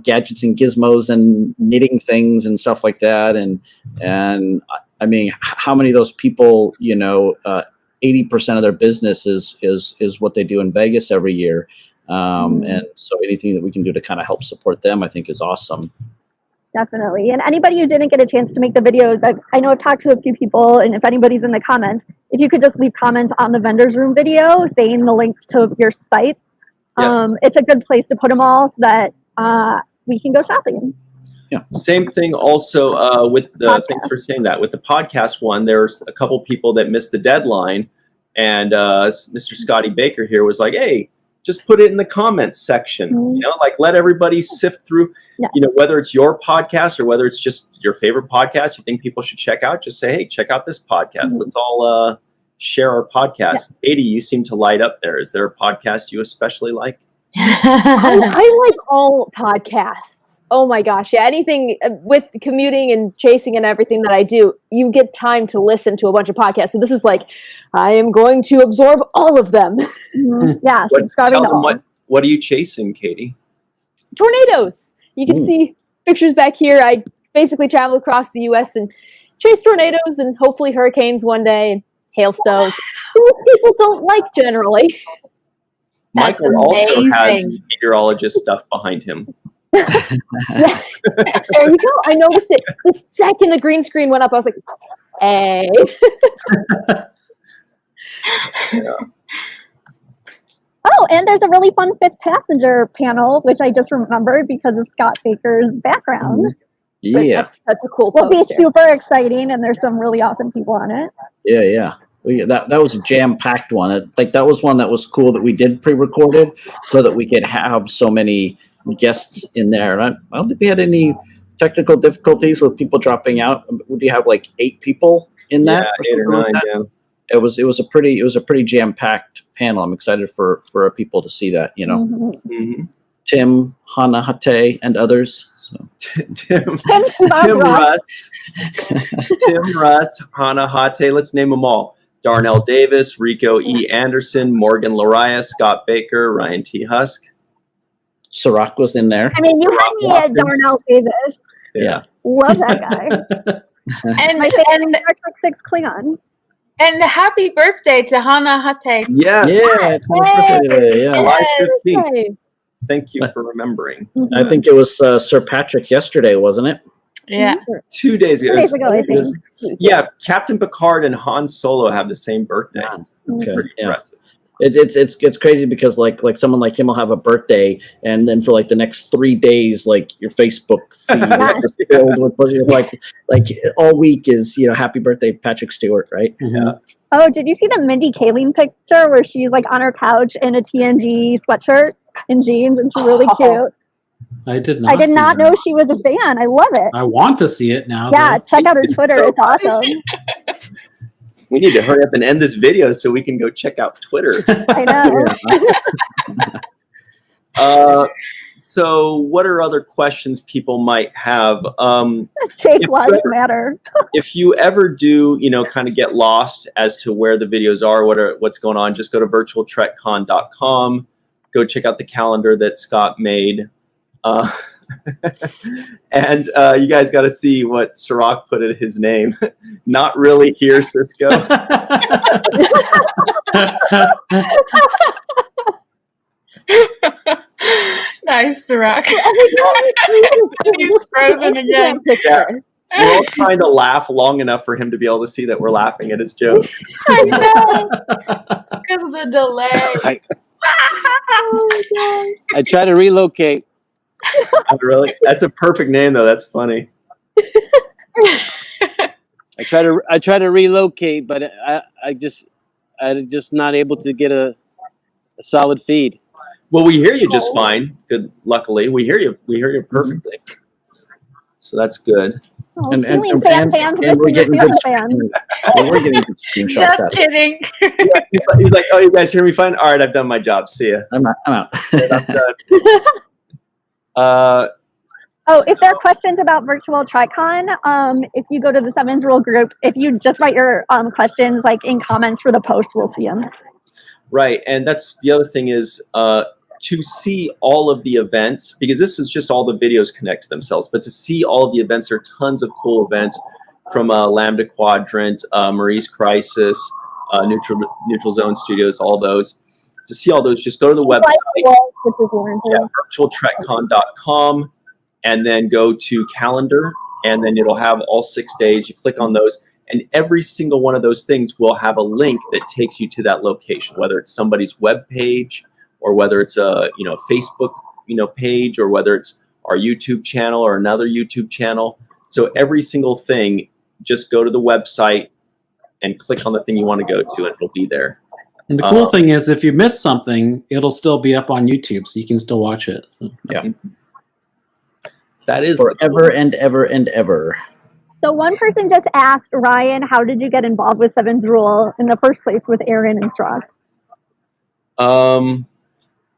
gadgets and gizmos and knitting things and stuff like that. And I mean, how many of those people, 80% of their business is what they do in Vegas every year. And so anything that we can do to kind of help support them, I think is awesome. Definitely. And anybody who didn't get a chance to make the video, I know I've talked to a few people, and if anybody's in the comments, if you could just leave comments on the vendor's room video saying the links to your sites, Yes. it's a good place to put them all so that we can go shopping. Yeah. Same thing also with the, Podcast. thanks for saying that, with the podcast one, there's a couple people that missed the deadline, and Mr. Scotty Baker here was like, hey, just put it in the comments section, like let everybody sift through, whether it's your podcast or whether it's just your favorite podcast you think people should check out, just say, hey, check out this podcast. Let's all share our podcast. Katie, you seem to light up there. Is there a podcast you especially like? I like all podcasts. Oh my gosh. Yeah. Anything with commuting and chasing and everything that I do, you get time to listen to a bunch of podcasts. So this is like, I am going to absorb all of them. Yeah. Tell them what are you chasing, Katie? Tornadoes. You can see pictures back here. I basically travel across the U.S. and chase tornadoes and hopefully hurricanes one day and hailstones. People don't like generally. That's Michael also has amazing. meteorologist stuff behind him. There you go. I noticed it the second the green screen went up. I was like, hey. Oh, and there's a really fun fifth passenger panel, which I just remembered because of Scott Baker's background. Yeah. That's such a cool Will be poster. super exciting, and there's some really awesome people on it. Yeah. That was a jam-packed one. That was one that was cool that we did pre-recorded so that we could have so many guests in there. And I don't think we had any technical difficulties with people dropping out. Would you have like 8 people in that? Yeah, 8 or 9. Yeah. It was a pretty jam-packed panel. I'm excited for people to see that. You know, Mm-hmm. Tim, Hana Hate, and others. So. Tim Russ, Hana Hate. Let's name them all. Darnell Davis, Rico E. Anderson, Morgan Lariah, Scott Baker, Ryan T. Husk. Cirroc was in there. I mean, you had me at Darnell Davis. Yeah. Love that guy. And My favorite Star Trek 6 Klingon. and happy birthday to Hana Hate. Yes. Yeah. Yeah. July Yes, 15th. right. Thank you for remembering. I think it was Sir Patrick's yesterday, wasn't it? Yeah. 2 days ago. 2 days ago, I think. Yeah, Captain Picard and Han Solo have the same birthday. That's Okay, pretty yeah. impressive. It's crazy because like someone like him will have a birthday, and then for like the next 3 days, like your Facebook feed is just filled with like all week is happy birthday Patrick Stewart, right? Mhm. Oh, did you see the Mindy Kaling picture where she's like on her couch in a TNG sweatshirt and jeans, and she's really cute? I did not. I did see not that. know she was a fan. I love it. I want to see it now. Yeah, though. check out her It's Twitter. so It's awesome. We need to hurry up and end this video so we can go check out Twitter. I know. So what are other questions people might have? Jake If Lives Twitter- Matter. If you ever do, kind of get lost as to where the videos are, what's going on, just go to virtualtrekcon.com. Go check out the calendar that Scott made. And you guys got to see what Cirroc put in his name. Not really here, Cisco. Nice, Cirroc. He's He's frozen again. Picture. We're all trying to laugh long enough for him to be able to see that we're laughing at his joke. I know. Because of the delay. I try to relocate. Really? That's a perfect name, though. That's funny. I try to relocate, but I'm just not able to get a solid feed. Well, we hear you just fine. Good. Luckily, we hear you. We hear you perfectly. So that's good. Oh, And ceiling fan fans we're with getting your good ceiling fans. we're getting good screenshots. Just out. kidding. He's like, "Oh, you guys hear me fine? All right, I've done my job. See ya." I'm out. I'm done. Oh, if there are questions about Virtual TriCon, if you go to the Sevens Rule group, if you just write your questions like in comments for the post, we'll see them. Right, and that's the other thing is to see all of the events, because this is just all the videos connect to themselves, but to see all of the events, there are tons of cool events from Lambda Quadrant, Marie's Crisis, Neutral Zone Studios, all those. To see all those, just go to the website, virtualtrekcon.com, and then go to calendar, and then it'll have all 6 days. You click on those, and every single one of those things will have a link that takes you to that location, whether it's somebody's web page, or whether it's a Facebook page, or whether it's our YouTube channel or another YouTube channel. So every single thing, just go to the website and click on the thing you want to go to, and it'll be there. And the cool thing is, if you miss something, it'll still be up on YouTube, so you can still watch it. Yeah. That is Forever and ever and ever. So one person just asked, Ryan, how did you get involved with Sevens Rule in the first place with Aaron and Cirroc?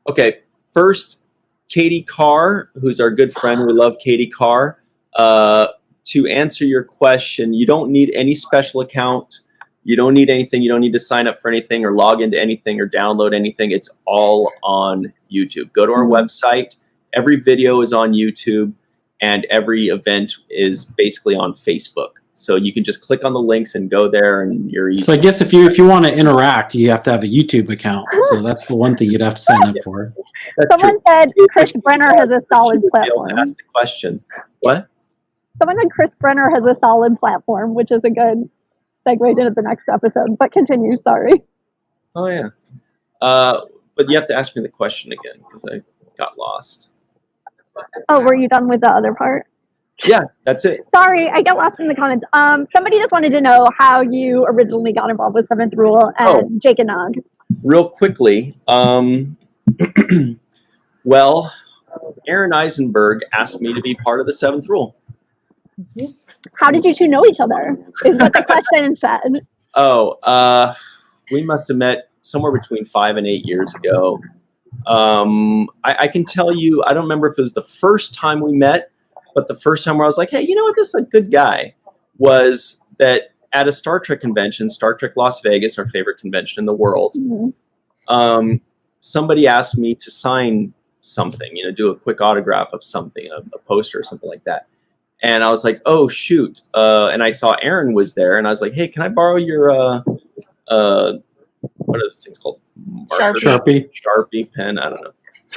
Okay, first, Katie Carr, who's our good friend. We love Katie Carr. To answer your question, you don't need any special account. You don't need anything. You don't need to sign up for anything or log into anything or download anything. It's all on YouTube. Go to our website. Every video is on YouTube, and every event is basically on Facebook. So you can just click on the links and go there, and you're easy. So I guess if you want to interact, you have to have a YouTube account. So that's the one thing you'd have to sign up for. That's Someone true. said Chris Brenner has a solid You should be able to platform. ask the question. What? Someone said Chris Brenner has a solid platform, which is a good segue into the next episode. But continue, sorry. Oh, yeah. But you have to ask me the question again, because I got lost. Oh, were you done with the other part? Yeah, that's it. Sorry, I got lost in the comments. Somebody just wanted to know how you originally got involved with Seventh Rule and Jake and Nog. Real quickly, well, Aaron Eisenberg asked me to be part of the Seventh Rule. How did you two know each other? Is what the question said. Oh, we must have met somewhere between 5 and 8 years ago. I can tell you, I don't remember if it was the first time we met, but the first time where I was like, hey, you know what, this is a good guy, was that at a Star Trek convention, Star Trek Las Vegas, our favorite convention in the world, somebody asked me to sign something, do a quick autograph of something, a poster or something like that. And I was like, oh, shoot. And I saw Aaron was there, and I was like, hey, can I borrow your, what are those things called? Sharpie pen. I don't know.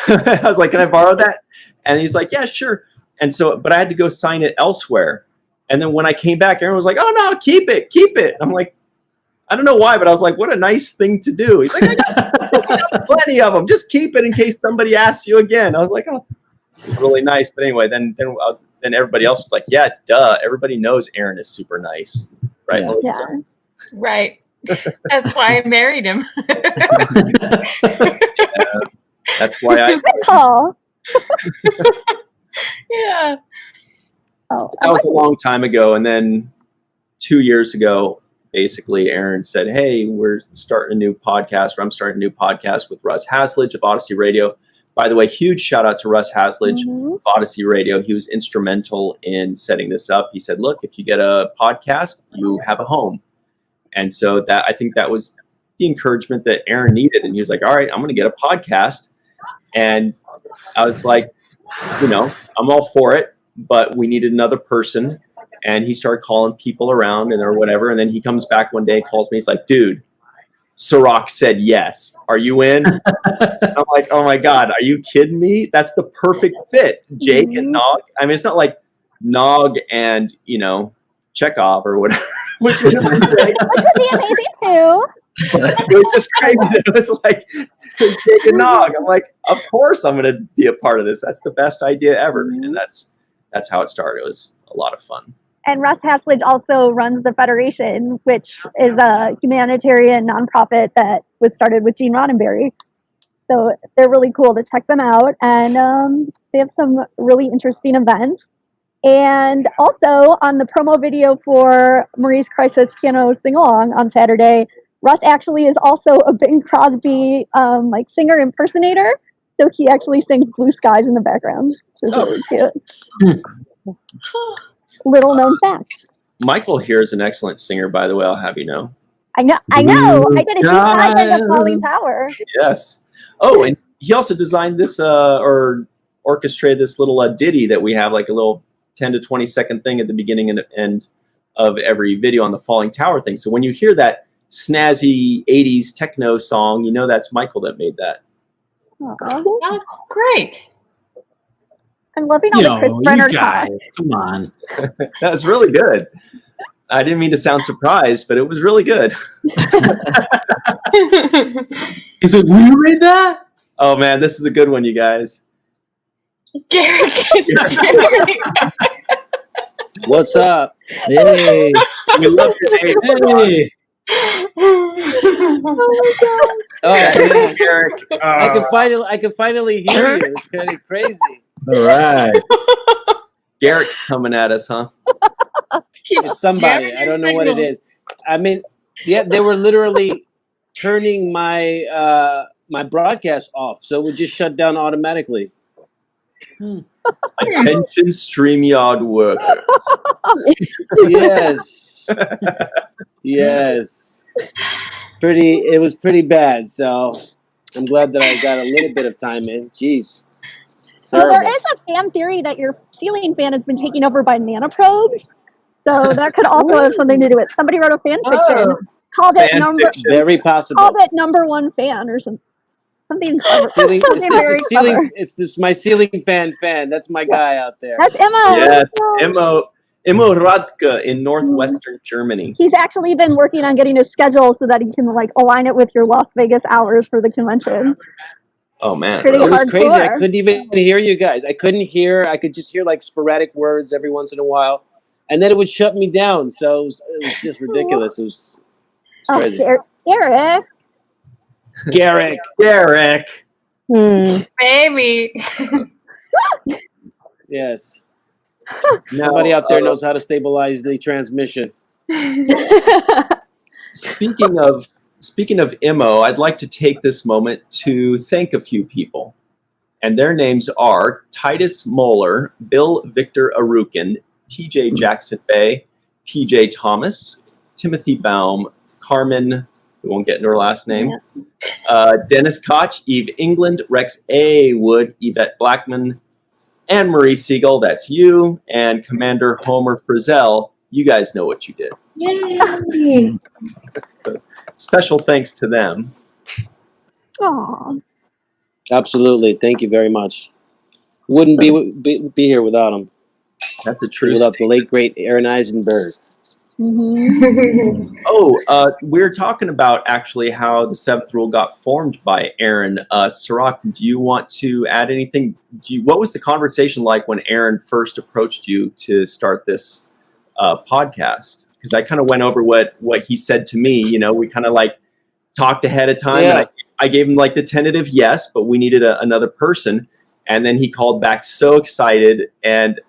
I was like, can I borrow that? And he's like, yeah, sure. And so, but I had to go sign it elsewhere. And then when I came back, Aaron was like, oh, no, keep it. I'm like, I don't know why, but I was like, what a nice thing to do. He's like, I got plenty of them. Just keep it in case somebody asks you again. I was like, oh, really nice. But anyway, then everybody else was like, yeah, duh. Everybody knows Aaron is super nice. Right? Yeah. Right. That's why I married him. That's why I. Good call. Yeah. Oh, That was a long time ago. And then 2 years ago, basically, Aaron said, hey, we're starting a new podcast, or I'm starting a new podcast with Russ Hasledge of Odyssey Radio. By the way, huge shout out to Russ Hasledge of Odyssey Radio. He was instrumental in setting this up. He said, look, if you get a podcast, you have a home. And so I think that was the encouragement that Aaron needed. And he was like, all right, I'm going to get a podcast. And I was like, I'm all for it, but we needed another person. And he started calling people around or whatever. And then he comes back one day and calls me. He's like, dude, Cirroc said yes. Are you in? I'm like, oh my God, are you kidding me? That's the perfect fit. Jake and Nog. I mean, it's not like Nog and, Chekhov or whatever. Which would be amazing too. It was just crazy. It was like Jake and Nog. I'm like, of course I'm going to be a part of this. That's the best idea ever. And that's how it started. It was a lot of fun. And Russ Hasledge also runs the Federation, which is a humanitarian nonprofit that was started with Gene Roddenberry. So they're really cool to check them out. And they have some really interesting events. And also on the promo video for Marie's Crisis Piano Sing-Along on Saturday, Russ actually is also a Bing Crosby singer impersonator. So he actually sings Blue Skies in the background, which is really cute. Little known fact. Michael here is an excellent singer, by the way. I'll have you know. I know. I did a deep dive into Falling Tower. Yes. Oh, and he also designed this or orchestrated this little ditty that we have, like a little 10 to 20 second thing at the beginning and end of every video on the Falling Tower thing. So when you hear that snazzy 80s techno song, that's Michael that made that. Aww. That's great. I'm loving all the Chris Brenner talk. Come on. That was really good. I didn't mean to sound surprised, but it was really good. He said, will you read that? Oh man, this is a good one, you guys. Garrick is cheering. What's up? Hey. We love your name. Hey. Oh man, Garrick. I can finally hear you. It's kind of crazy. All right. Garrick's coming at us, huh? It's somebody. I don't know what it is. I mean, yeah, they were literally turning my my broadcast off, so it would just shut down automatically. Attention StreamYard workers. Yes. Yes. It was pretty bad, so I'm glad that I got a little bit of time in. Jeez. Well, there is a fan theory that your ceiling fan has been taken over by nanoprobes. So that could also have something to do with it. Somebody wrote a fan fiction, called it very possible. Called it number one fan or something. Something clever. It's this my ceiling fan. That's my guy out there. That's Emma. Yes, Immo Radke in northwestern Germany. He's actually been working on getting his schedule so that he can align it with your Las Vegas hours for the convention. Oh man, Pretty it was hardcore. crazy. I couldn't even hear you guys. I could just hear like sporadic words every once in a while, and then it would shut me down. So it was just ridiculous. It was crazy. Garrick. Garrick. Baby. Yes. Now, Somebody out there knows how to stabilize the transmission. Speaking of IMO, I'd like to take this moment to thank a few people. And their names are Titus Moeller, Bill Victor Arukin, TJ Jackson Bay, PJ Thomas, Timothy Baum, Carmen, we won't get into her last name, Dennis Koch, Eve England, Rex A. Wood, Yvette Blackman, and Marie Segal, that's you, and Commander Homer Frizzell. You guys know what you did. Yay! So, special thanks to them. Aw. Absolutely. Thank you very much. Wouldn't be here without him. That's a true Without the statement. late great Aaron Eisenberg. Mhm. We're talking about actually how the seventh rule got formed by Aaron. Cirroc, do you want to add anything? What was the conversation like when Aaron first approached you to start this podcast? Because I kind of went over what he said to me. You know, we kind of like talked ahead of time, and I gave him like the tentative yes, but we needed another person. And then he called back so excited, and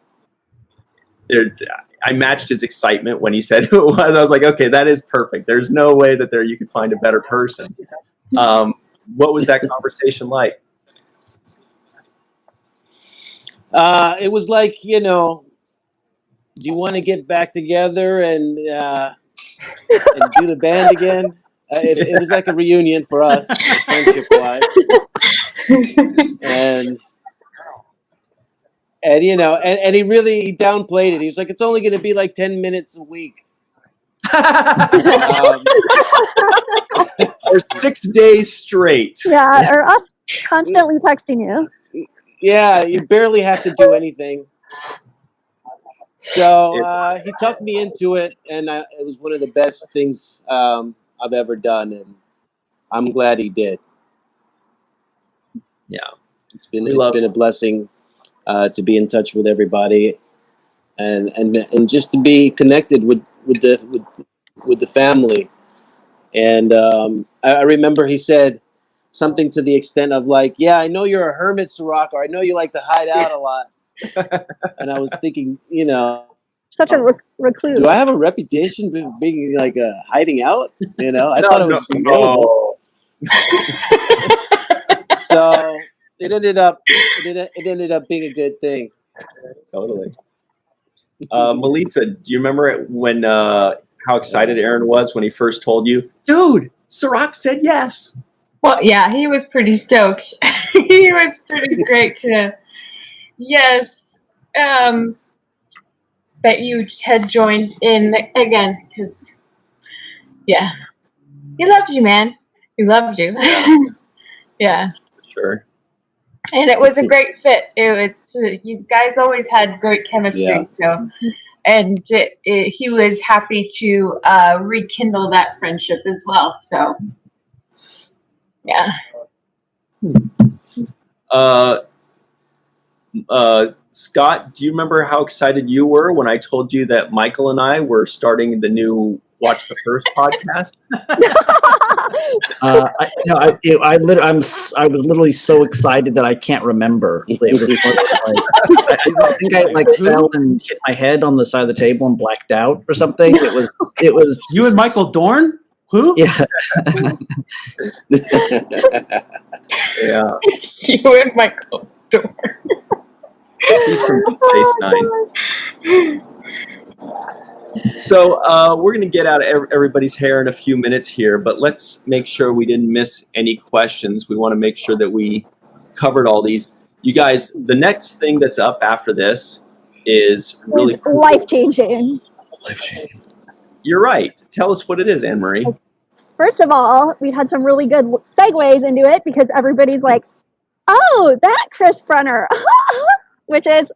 I matched his excitement when he said who it was. I was like, okay, that is perfect. There's no way that you could find a better person. What was that conversation like? It was like, you know, do you want to get back together and do the band again? It was like a reunion for us, friendship-wise. And you know, and he downplayed it. He was like, it's only going to be like 10 minutes a week. Or 6 days straight. Yeah, or us constantly texting you. Yeah, you barely have to do anything. So he talked me into it, and it was one of the best things I've ever done, and I'm glad he did. Yeah, it's been a blessing to be in touch with everybody, and just to be connected with the family. And I remember he said something to the extent of like, "Yeah, I know you're a hermit, Cirroc, or I know you like to hide out a lot." And I was thinking, you know, such a recluse. Do I have a reputation for being like hiding out? You know, I thought it was available. So it ended up being a good thing. Totally. Melissa, do you remember when how excited Aaron was when he first told you, dude, Cirroc said yes? Well, yeah, he was pretty stoked. He was pretty great to, yes, that you had joined in again, because, yeah, he loved you, man. He loved you. Yeah. Sure. And it was a great fit. It was, you guys always had great chemistry. Yeah. So, and he was happy to rekindle that friendship as well. So, yeah. Scott, do you remember how excited you were when I told you that Michael and I were starting the new Watch the First podcast? I was literally so excited that I can't remember. It was I think I like fell and hit my head on the side of the table and blacked out or something. It was You and Michael Dorn? Who? Yeah. Yeah. You and Michael Dorn. He's from Deep Space Nine. So we're going to get out of everybody's hair in a few minutes here, but let's make sure we didn't miss any questions. We want to make sure that we covered all these. You guys, the next thing that's up after this is really cool. Life-changing. Life-changing. You're right. Tell us what it is, Anne-Marie. First of all, we had some really good segues into it because everybody's like, oh, that Chris Brenner, which is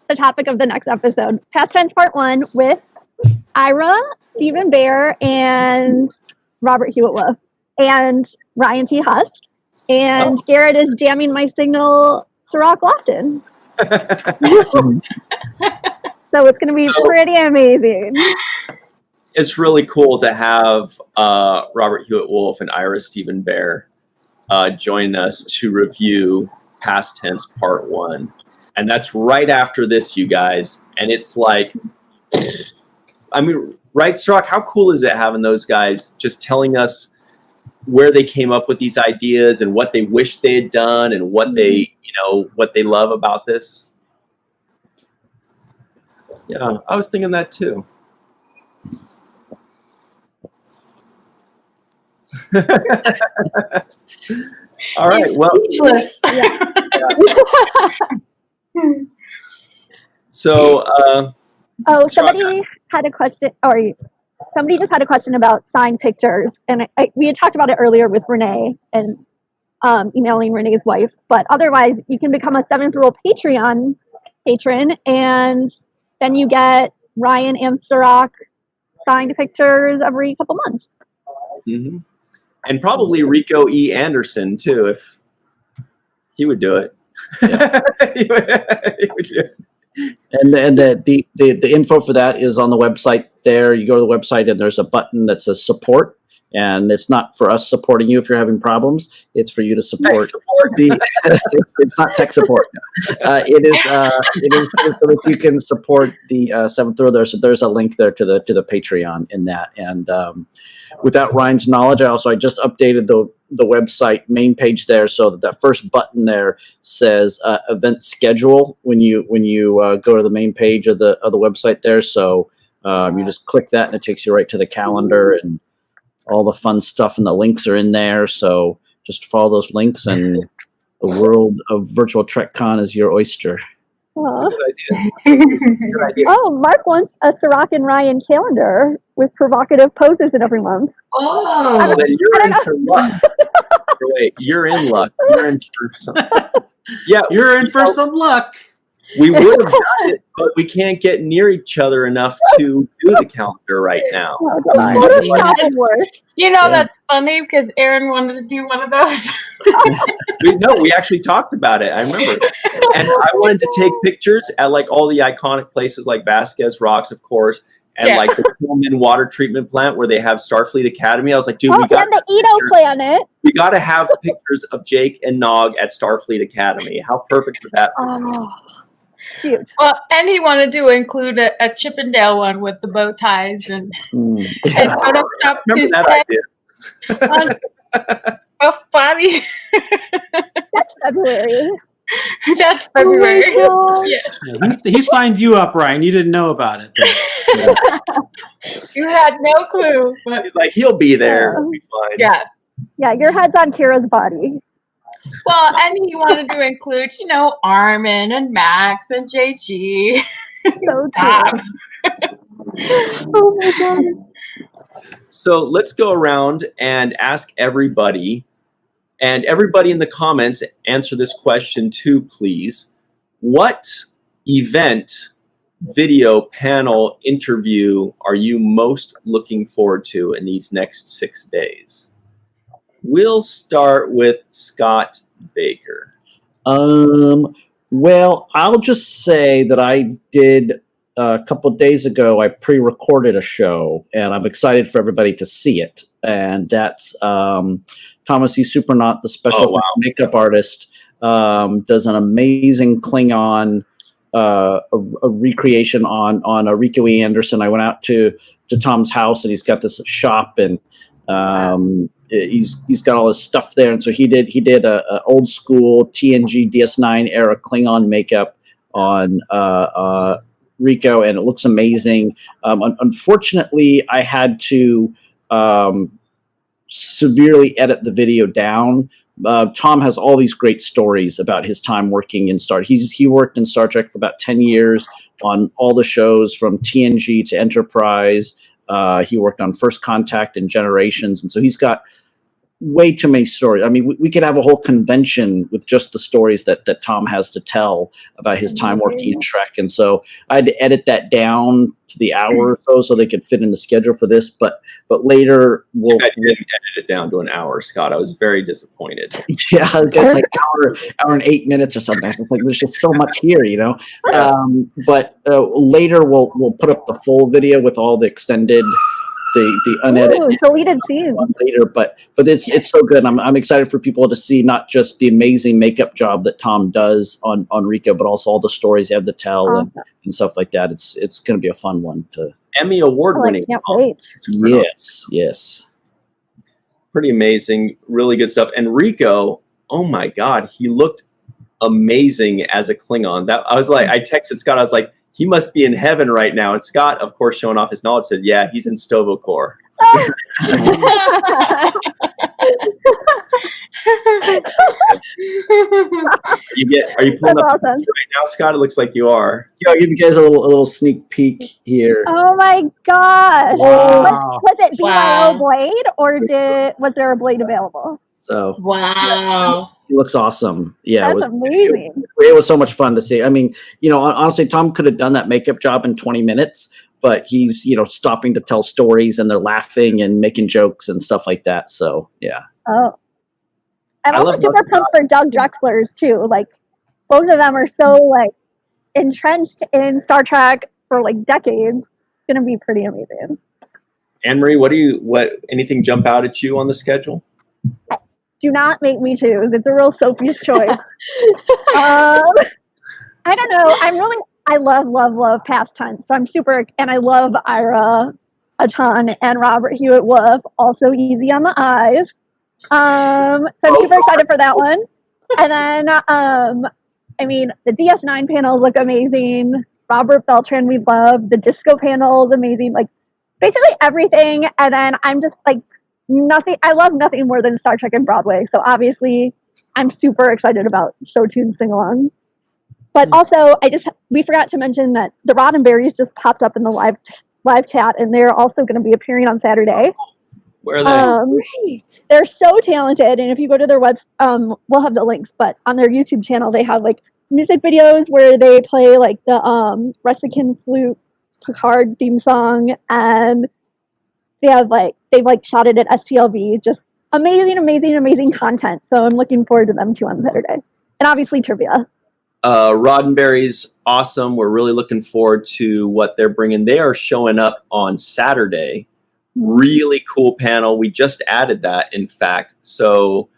the topic of the next episode. Past Tense Part 1 with Ira, Stephen Bear, and Robert Hewitt Wolf, and Ryan T. Husk. And Garrett is jamming my signal, Cirroc Lofton. So it's going to be pretty amazing. It's really cool to have Robert Hewitt Wolf and Ira Stephen Bear join us to review Past Tense Part 1. And that's right after this, you guys. And it's like, I mean, right, Cirroc, how cool is it having those guys just telling us where they came up with these ideas and what they wish they had done and what they, what they love about this? Yeah, I was thinking that too. All right, He's well. speechless. So, somebody had a question, or somebody just had a question about signed pictures, and we had talked about it earlier with Renee and emailing Renee's wife. But otherwise, you can become a 7th Rule Patreon patron, and then you get Ryan and Cirroc signed pictures every couple months. mm-hmm. And probably Rico E. Anderson too, if he would do it. Yeah. he would do it. And the info for that is on the website there. You go to the website and there's a button that says support. And it's not for us supporting you if you're having problems. It's for you to support. It's not tech support. It is so that you can support the 7th Row there. So there's a link there to the Patreon in that. And without Ryan's knowledge, I just updated the website main page there, so that first button there says event schedule when you go to the main page of the website there. So you just click that and it takes you right to the calendar and all the fun stuff, and the links are in there. So just follow those links, and the world of virtual TrekCon is your oyster. That's a good idea. Oh, Mark wants a Cirroc and Ryan calendar with provocative poses in every month. Oh, Well, then you're in for luck. Wait, you're in luck. You're in for some. Yeah, You're in for some luck. we would have done it, but we can't get near each other enough to do the calendar right now. Oh, God. Photoshop would work. That's funny because Aaron wanted to do one of those. We actually talked about it. I remember. And I wanted to take pictures at like all the iconic places like Vasquez Rocks, of course, and like the Pullman water treatment plant where they have Starfleet Academy. I was like, dude, we got the Edo planet. We got to have pictures of Jake and Nog at Starfleet Academy. How perfect would that be? Oh, cute. Well, and he wanted to include a Chippendale one with the bow ties and Photoshop Remember his that head idea? on buff body. That's February. That's February. Oh, Yeah. He signed you up, Ryan. You didn't know about it. You had no clue. But He's like, he'll be there. It'll be fine. Yeah, your head's on Kira's body. Well, and he wanted to include, Armin and Max and JG. So cute. Oh my God. So let's go around and ask everybody, and everybody in the comments answer this question too, please. What event, video, panel, interview are you most looking forward to in these next 6 days? We'll start with Scott Baker. Well, I'll just say that I did a couple of days ago. I pre-recorded a show, and I'm excited for everybody to see it. And that's Thomas E. Supernaut, the special makeup artist, does an amazing Klingon a recreation on Rico E. Anderson. I went out to Tom's house, and he's got this shop, and he's got all his stuff there. And so he did a old school TNG DS9 era Klingon makeup on Rico, and it looks amazing. Unfortunately, I had to severely edit the video down. Tom has all these great stories about his time working in Star. He worked in Star Trek for about 10 years on all the shows from TNG to Enterprise. He worked on First Contact and Generations, and so he's got way too many stories. I mean, we could have a whole convention with just the stories that Tom has to tell about his time working in Trek. And so I had to edit that down to the hour or so they could fit in the schedule for this. But later we'll I didn't edit it down to an hour, Scott. I was very disappointed. Yeah, it's like hour and 8 minutes or something. It's like there's just so much here, But later we'll put up the full video with all the extended the unedited Ooh, deleted scenes. later, but it's so good. I'm excited for people to see not just the amazing makeup job that Tom does on Rico, but also all the stories they have to tell and stuff like that. It's going to be a fun one to Emmy award winning. Can't wait. Yes. Pretty amazing, really good stuff. And Rico, oh my God, he looked amazing as a Klingon. That I was like, I texted Scott, I was like, he must be in heaven right now. And Scott, of course, showing off his knowledge, said, yeah, he's in Stovokor. Are you pulling That's up awesome. right now, Scott? It looks like you are. Yeah, I'll give you guys a little sneak peek here. Oh my gosh! Wow. Was it BYO Wow. Blade, or was there a Blade available? So Wow. he looks awesome. Yeah, That's amazing. It was so much fun to see. I mean, honestly, Tom could have done that makeup job in 20 minutes, but he's, stopping to tell stories and they're laughing and making jokes and stuff like that. So, yeah. Oh, I'm I also love super those pumped for Doug Drexler's too. Like, both of them are so like entrenched in Star Trek for like decades. It's gonna be pretty amazing. Anne-Marie, anything jump out at you on the schedule? Do not make me choose. It's a real Sophie's choice. I don't know. I love past tense. So I'm super, and I love Ira a ton, and Robert Hewitt Wolf, also easy on the eyes. So I'm super excited for that one. And then, I mean, the DS9 panels look amazing. Robert Beltran, we love. The disco panel is amazing. Like, basically everything. And then I'm just like, I love nothing more than Star Trek and Broadway. So obviously, I'm super excited about Show Tune Sing Along. But also, we forgot to mention that the Roddenberrys just popped up in the live chat, and they're also going to be appearing on Saturday. Where are they? Great. They're so talented, and if you go to their website, we'll have the links. But on their YouTube channel, they have like music videos where they play like the Ressican Flute Picard theme song, and they've shot it at STLV. Just amazing content. So I'm looking forward to them too on Saturday, and obviously trivia. Roddenberry's awesome. We're really looking forward to what they're bringing. They are showing up on Saturday. Really cool panel. We just added that, in fact. So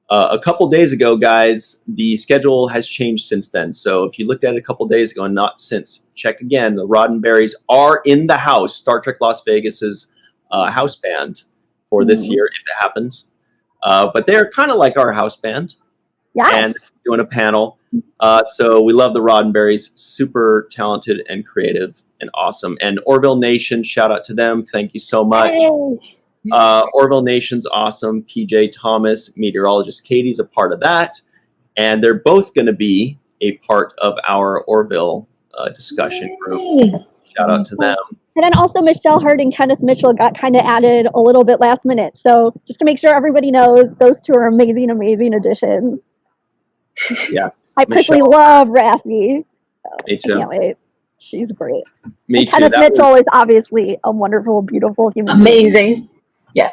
a couple days ago, guys, the schedule has changed since then. So if you looked at it a couple days ago and not since, check again. The Roddenberrys are in the house. Star Trek Las Vegas's house band for this year, if it happens. But they're kind of like our house band. Yes. And doing a panel. So we love the Roddenberrys. Super talented and creative and awesome. And Orville Nation, shout out to them. Thank you so much. Orville Nation's awesome. PJ Thomas, meteorologist Katie's a part of that. And they're both going to be a part of our Orville discussion group. Shout out to them. And then also Michelle Hurd and Kenneth Mitchell got kind of added a little bit last minute. So just to make sure everybody knows, those two are amazing additions. Yeah. I personally love Raffi. So Me too. I can't wait. She's great. Me and too. Kenneth Mitchell is obviously a wonderful, beautiful human being. Amazing. Yeah.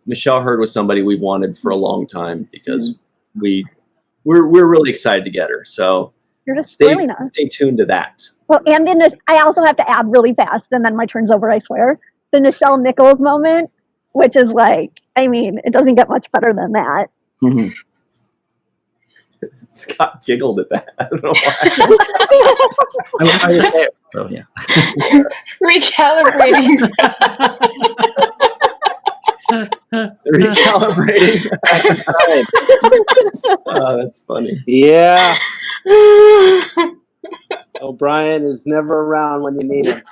Michelle Hurd was somebody we've wanted for a long time because we're really excited to get her. So You're just spoiling us. Stay tuned to that. Well, and I also have to add really fast, and then my turn's over, I swear. The Nichelle Nichols moment, which is like, I mean, it doesn't get much better than that. Mm-hmm. Scott giggled at that. I don't know why. I was there, so yeah. Recalibrating. Recalibrating. Oh, that's funny. Yeah. O'Brien is never around when you need him.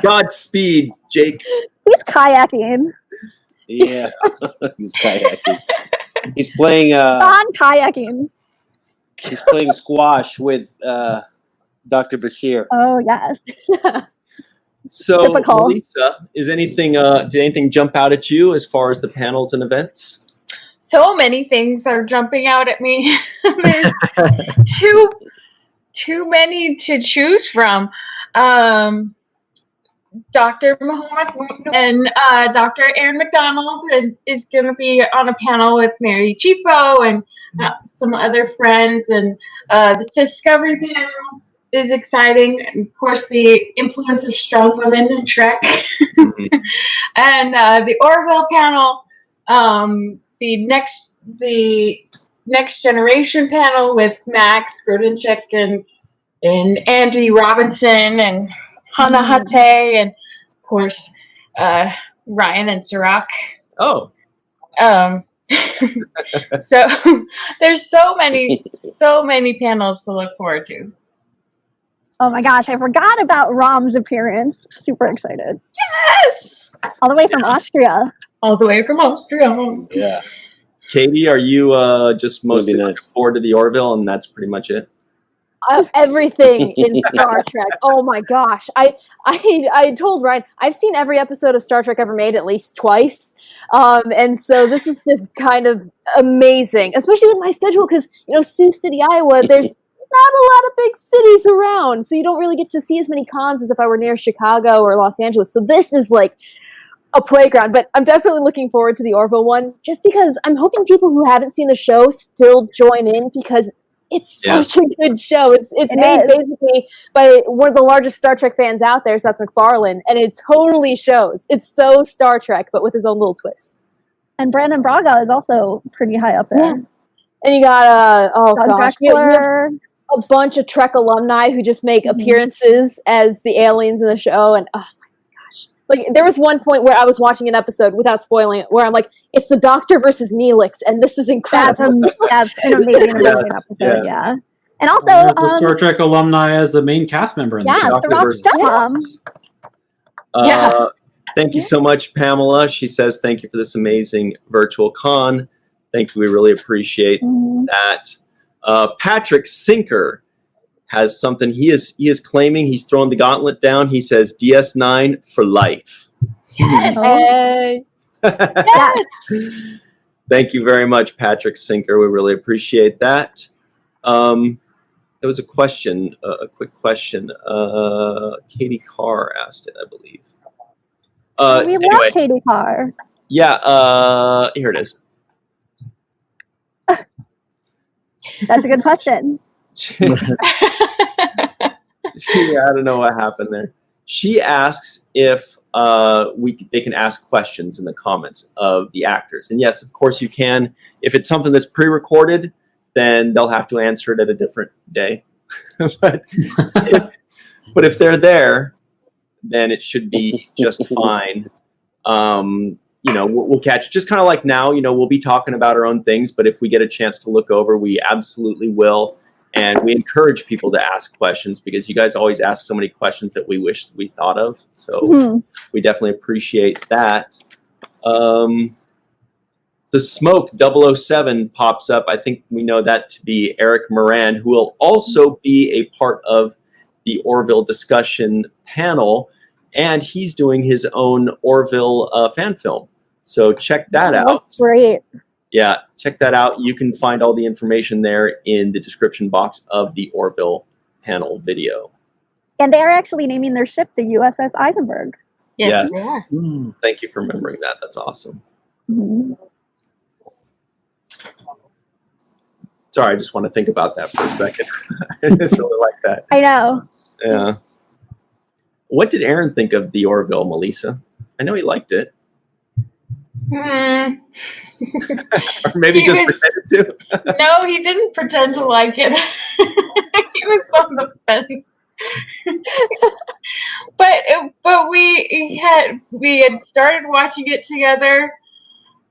Godspeed, Jake. He's kayaking. Yeah. He's kayaking. He's playing Non-kayaking. he's playing squash with Dr. Bashir. Oh, yes. So, Typical. Melissa, did anything jump out at you as far as the panels and events? So many things are jumping out at me. There's too many to choose from. Dr. Muhammad and Dr. Aaron McDonald is going to be on a panel with Mary Chifo and some other friends, and the Discovery panel. is exciting. And of course, the influence of strong women in Trek. And the Orville panel, the next generation panel with Max Grodenchik and Andy Robinson and Hannah Hate, and of course Ryan and Cirroc. Oh. So there's so many panels to look forward to. Oh my gosh, I forgot about Rom's appearance. Super excited. Yes! All the way from Austria. All the way from Austria. Yeah. Katie, are you just mostly nice. looking forward to the Orville, and that's pretty much it? Everything in Star Trek. Oh my gosh. I told Ryan, I've seen every episode of Star Trek ever made at least twice. And so this is just kind of amazing, especially with my schedule, because, Sioux City, Iowa, there's not a lot of big cities around. So you don't really get to see as many cons as if I were near Chicago or Los Angeles. So this is like a playground, but I'm definitely looking forward to the Orville one, just because I'm hoping people who haven't seen the show still join in, because it's such a good show. It's made basically by one of the largest Star Trek fans out there, Seth MacFarlane, and it totally shows. It's so Star Trek, but with his own little twist. And Brandon Braga is also pretty high up there. Yeah. And you got you have a bunch of Trek alumni who just make appearances as the aliens in the show, and oh my gosh. Like, there was one point where I was watching an episode, without spoiling it, where I'm like, it's the Doctor versus Neelix, and this is incredible. That's an amazing episode, yeah. And also, the Star Trek alumni as the main cast member in the show. Cirroc Lofton. Thank you so much, Pamela. She says, thank you for this amazing virtual con. Thank you. We really appreciate that. Patrick Sinker has something. He is claiming, he's throwing the gauntlet down. He says DS9 for life. Yes. Hey. Yes. Thank you very much, Patrick Sinker. We really appreciate that. There was a question, a quick question. Katie Carr asked it, I believe. We love Katie Carr. Yeah, here it is. That's a good question. I don't know what happened there. She asks if they can ask questions in the comments of the actors. And yes, of course you can. If it's something that's pre-recorded, then they'll have to answer it at a different day. but if they're there, then it should be just fine. We'll catch, just kind of like now, we'll be talking about our own things, but if we get a chance to look over, we absolutely will. And we encourage people to ask questions, because you guys always ask so many questions that we wish we thought of. So we definitely appreciate that. The Smoke 007 pops up. I think we know that to be Eric Moran, who will also be a part of the Orville discussion panel. And he's doing his own Orville fan film. So check that out. That's great. Yeah, check that out. You can find all the information there in the description box of the Orville panel video. And they are actually naming their ship the USS Eisenberg. Yes. Thank you for remembering that. That's awesome. Mm-hmm. Sorry, I just want to think about that for a second. I just really like that. I know. Yeah. What did Aaron think of the Orville, Melissa? I know he liked it. Or maybe just pretended to. No, he didn't pretend to like it. He was on the fence. but we had started watching it together,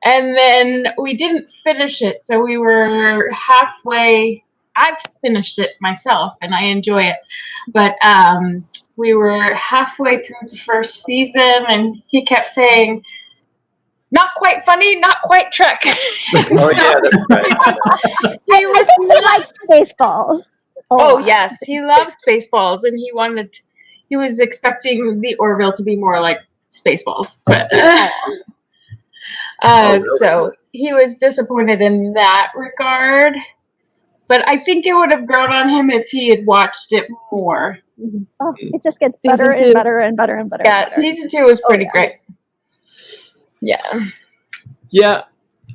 and then we didn't finish it. So we were halfway. I've finished it myself, and I enjoy it. But we were halfway through the first season, and he kept saying, "Not quite funny, not quite Trek." Oh yeah, that's right. He likes Spaceballs. Oh yes, he loves Spaceballs, and he was expecting the Orville to be more like Spaceballs, but really? so he was disappointed in that regard. But I think it would have grown on him if he had watched it more. Oh, it just gets better and better and better and better. Yeah, season 2 was pretty great. Yeah. Yeah,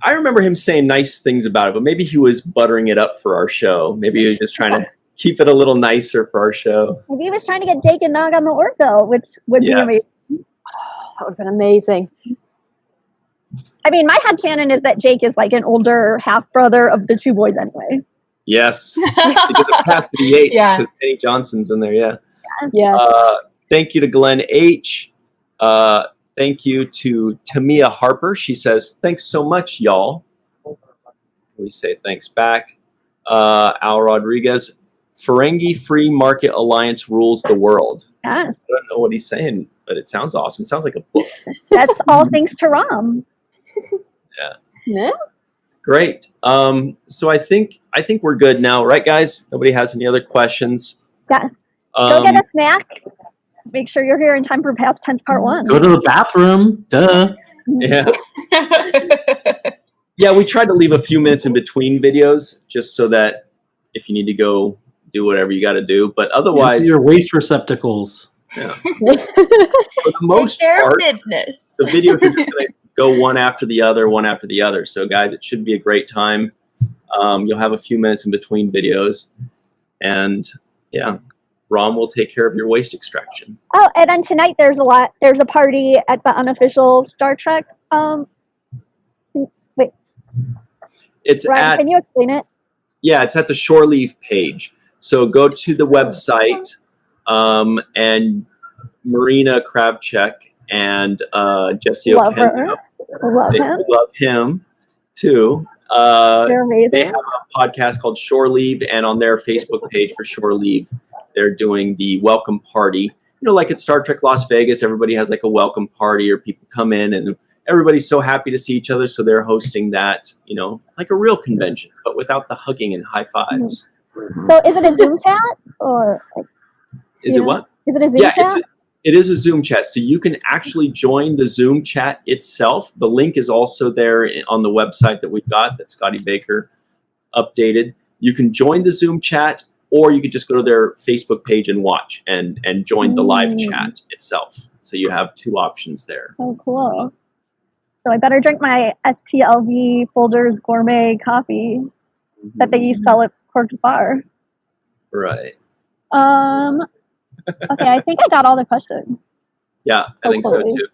I remember him saying nice things about it, but maybe he was buttering it up for our show. Maybe he was just trying to keep it a little nicer for our show. Maybe he was trying to get Jake and Nog on the ortho, which would be amazing. That would have been amazing. I mean, my headcanon is that Jake is like an older half brother of the two boys anyway. Yes. Because it passed the 8 Yeah. because Penny Johnson's in there, yeah. Yeah. Thank you to Glenn H. Thank you to Tamia Harper. She says, thanks so much, y'all. We say thanks back. Al Rodriguez, Ferengi Free Market Alliance rules the world. Yeah, I don't know what he's saying, but it sounds awesome. It sounds like a book. that's all thanks to Rom. Yeah. Great. So I think we're good now, right, guys? Nobody has any other questions. Yes. Go get a snack. Make sure you're here in time for past tense part 1. Go to the bathroom. Duh. Yeah. Yeah, we tried to leave a few minutes in between videos just so that if you need to go do whatever you got to do, but otherwise, Your waste receptacles. yeah. For the most Take care of part, business. the videos are just going to go one after the other. So, guys, it should be a great time. You'll have a few minutes in between videos, and yeah, Rom will take care of your waste extraction. Oh, and then tonight there's a party at the unofficial Star Trek. Wait, It's Ryan, at can you explain it? it's at the Shore Leave page. So go to the website, and Marina Kravchuk and Jesse Love O'Kenda. her. Love They him. love him too. They're amazing. They have a podcast called Shore Leave, and on their Facebook page for Shore Leave, they're doing the welcome party. You know, like at Star Trek Las Vegas, everybody has like a welcome party, or people come in and everybody's so happy to see each other. So they're hosting that, you know, like a real convention, but without the hugging and high fives. So is it a Zoom chat or like, Is it what? is it a Zoom Yeah, chat? it is a Zoom chat. So you can actually join the Zoom chat itself. The link is also there on the website that we've got that Scotty Baker updated. You can join the Zoom chat, or you could just go to their Facebook page and watch and join the live chat itself. So you have 2 options there. Oh, cool. So I better drink my STLV Folders Gourmet coffee that they used to sell at Cork's Bar. Right. Okay, I think I got all the questions. Yeah, I think so Hopefully. too.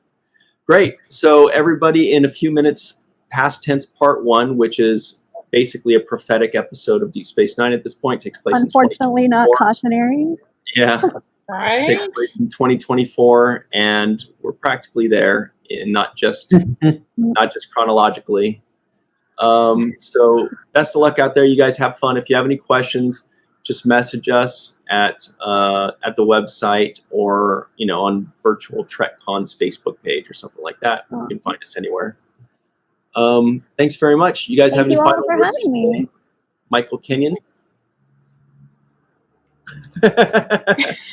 Great. So everybody, in a few minutes, past tense part 1, which is basically a prophetic episode of Deep Space Nine at this point, takes place Unfortunately, in not 2024. cautionary. Yeah, Right? takes place in 2024, and we're practically there, and not just chronologically. So best of luck out there. You guys have fun. If you have any questions, just message us at the website, or on Virtual TrekCon's Facebook page or something like that. You can find us anywhere. Thanks very much. You guys have Thank any you all final for words having to me. say? Michael Kenyon.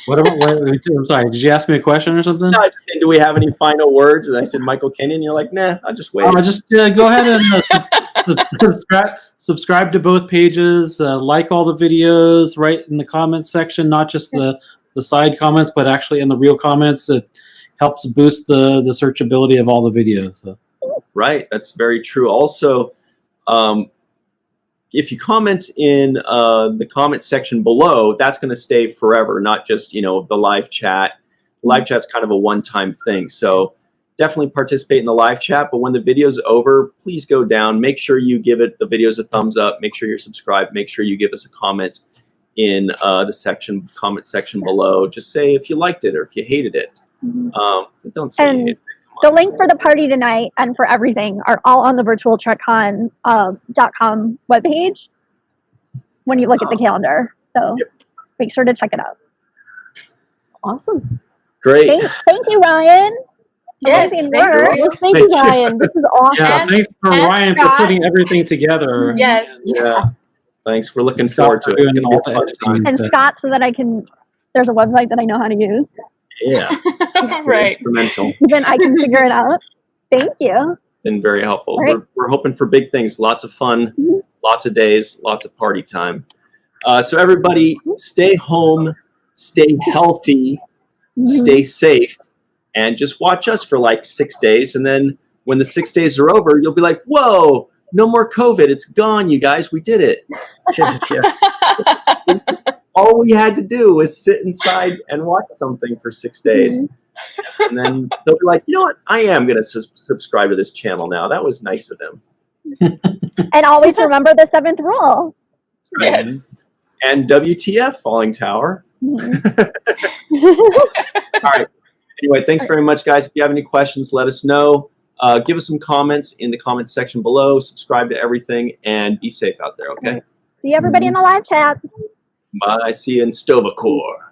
What about? I'm sorry. Did you ask me a question or something? No, I just said, do we have any final words? And I said, Michael Kenyon. You're like, nah, I'll just wait. Just go ahead and subscribe to both pages. Like all the videos, write in the comments section, not just the side comments, but actually in the real comments. It helps boost the searchability of all the videos. So. Right, that's very true. Also, if you comment in the comment section below, that's going to stay forever, not just the live chat. Live chat's kind of a one-time thing, so definitely participate in the live chat. But when the video's over, please go down. Make sure you give the videos a thumbs up. Make sure you're subscribed. Make sure you give us a comment in the comment section below. Just say if you liked it or if you hated it. Don't say you hated it. The links for the party tonight and for everything are all on the virtualtrekcon.com webpage when you look at the calendar. So make sure to check it out. Awesome. Great. Thank you, Ryan. Yes, Amazing thank work. you. Well, thank you, Ryan. This is awesome. Yeah, And- thanks for and Ryan for Scott. putting everything together. Yes. Yeah. Thanks. We're looking And Scott forward to for it. It's doing gonna be all a the fun editing. time. And Scott, so that there's a website that I know how to use. Yeah. Right. Instrumental. Even I can figure it out. Thank you. Been very helpful. All right. We're hoping for big things. Lots of fun, lots of days, lots of party time. So everybody, stay home, stay healthy, stay safe, and just watch us for like 6 days. And then when the 6 days are over, you'll be like, whoa, no more COVID. It's gone, you guys. We did it. all we had to do was sit inside and watch something for 6 days. And then they'll be like, you know what? I am going to subscribe to this channel now. That was nice of them. And always remember the 7th rule. Yes. And WTF, Falling Tower. Mhm. All right. Anyway, thanks very much, guys. If you have any questions, let us know. Give us some comments in the comments section below. Subscribe to everything and be safe out there, okay? See everybody in the live chat. Bye. See you in Stovacore.